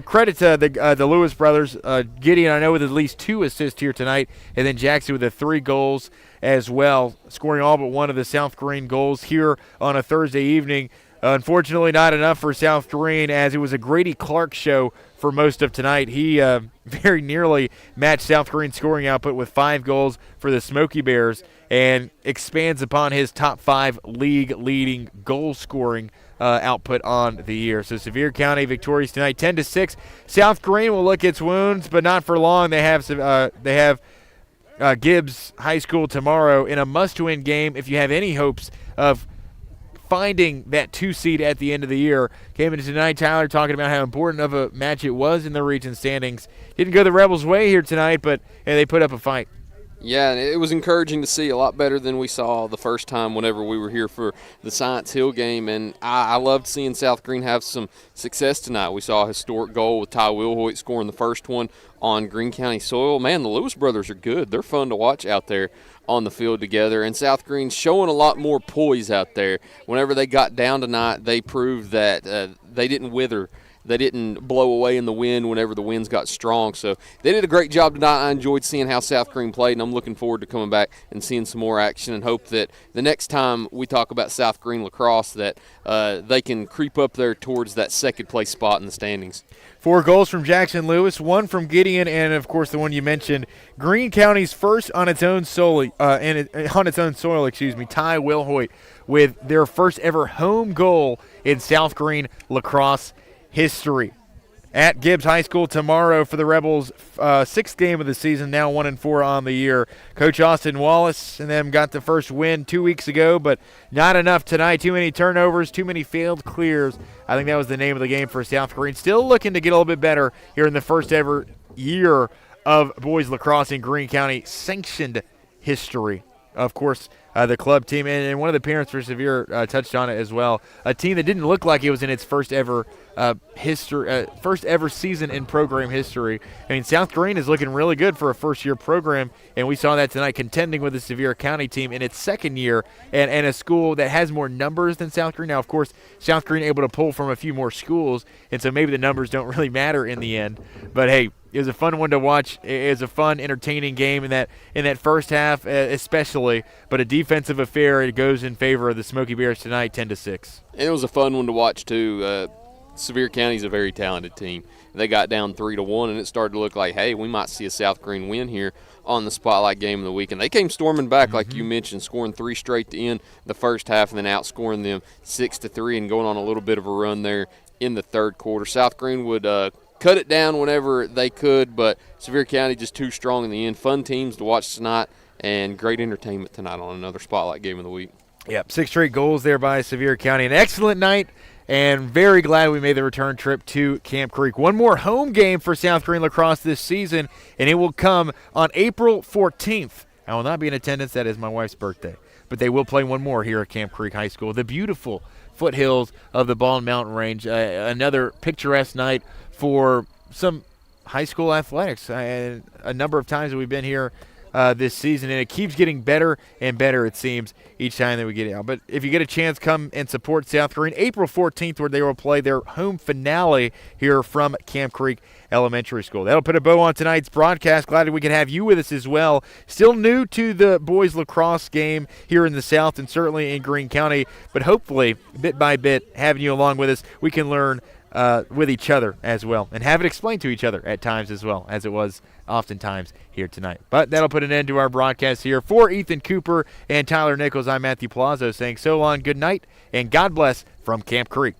[SPEAKER 1] Credit to the Lewis brothers. Gideon, I know, with at least 2 assists here tonight, and then Jackson with the 3 goals as well, scoring all but one of the South Greene goals here on a Thursday evening. Unfortunately, not enough for South Greene, as it was a Grady Clark show for most of tonight. He very nearly matched South Greene's scoring output with 5 goals for the Smoky Bears, and expands upon his top 5 league-leading goal-scoring output on the year. So Sevier County victorious tonight, 10-6. South Greene will lick its wounds, but not for long. They have Gibbs High School tomorrow in a must-win game if you have any hopes of finding that 2 seed at the end of the year. Came into tonight, Tyler, talking about how important of a match it was in the region standings. Didn't go the Rebels' way here tonight, but they put up a fight.
[SPEAKER 2] Yeah, and it was encouraging to see, a lot better than we saw the first time whenever we were here for the Science Hill game. And I loved seeing South Greene have some success tonight. We saw a historic goal with Ty Wilhoit scoring the first one on Greene County soil. Man, the Lewis brothers are good. They're fun to watch out there on the field together. And South Greene's showing a lot more poise out there. Whenever they got down tonight, they proved that they didn't wither. They didn't blow away in the wind whenever the winds got strong. So they did a great job tonight. I enjoyed seeing how South Greene played, and I'm looking forward to coming back and seeing some more action, and hope that the next time we talk about South Greene lacrosse that they can creep up there towards that second-place spot in the standings.
[SPEAKER 1] 4 goals from Jackson Lewis, 1 from Gideon, and, of course, the one you mentioned, Greene County's first on its own soil, Ty Wilhoit, with their first ever home goal in South Greene lacrosse history. At Gibbs High School tomorrow for the Rebels' 6th game of the season, now 1-4 on the year. Coach Austin Wallace and them got the first win 2 weeks ago, but not enough tonight. Too many turnovers, too many failed clears. I think that was the name of the game for South Greene. Still looking to get a little bit better here in the first ever year of boys lacrosse in Greene County sanctioned history. Of course, the club team, and one of the parents for Sevier touched on it as well. A team that didn't look like it was in its first ever season in program history. I mean, South Greene is looking really good for a first-year program, and we saw that tonight, contending with the Sevier County team in its second year, and a school that has more numbers than South Greene. Now, of course, South Greene able to pull from a few more schools, and so maybe the numbers don't really matter in the end. But hey, it was a fun one to watch. It was a fun, entertaining game in that first half, especially. But a defensive affair, it goes in favor of the Smoky Bears tonight, 10-6.
[SPEAKER 2] And it was a fun one to watch too. Sevier County's a very talented team. They got down 3-1, and it started to look like, hey, we might see a South Greene win here on the Spotlight Game of the Week. And they came storming back, like you mentioned, scoring 3 straight to end the first half and then outscoring them 6-3 and going on a little bit of a run there in the third quarter. South Greene would cut it down whenever they could, but Sevier County just too strong in the end. Fun teams to watch tonight and great entertainment tonight on another Spotlight Game of the Week.
[SPEAKER 18] Yep, 6 straight goals there by Sevier County. An excellent night, and very glad we made the return trip to Camp Creek. One more home game for South Greene Lacrosse this season, and it will come on April 14th. I will not be in attendance. That is my wife's birthday. But they will play one more here at Camp Creek High School, the beautiful foothills of the Bald Mountain Range. Another picturesque night for some high school athletics. A number of times that we've been here this season, and it keeps getting better and better, it seems, each time that we get out. But if you get a chance, come and support South Greene. April 14th, where they will play their home finale here from Camp Creek Elementary School. That'll put a bow on tonight's broadcast. Glad that we could have you with us as well. Still new to the boys lacrosse game here in the South and certainly in Greene County, but hopefully, bit by bit, having you along with us, we can learn with each other as well and have it explained to each other at times as well, as it was oftentimes here tonight. But that'll put an end to our broadcast here. For Ethan Cooper and Tyler Nichols, I'm Matthew Palazzo saying so long, good night, and God bless from Camp Creek.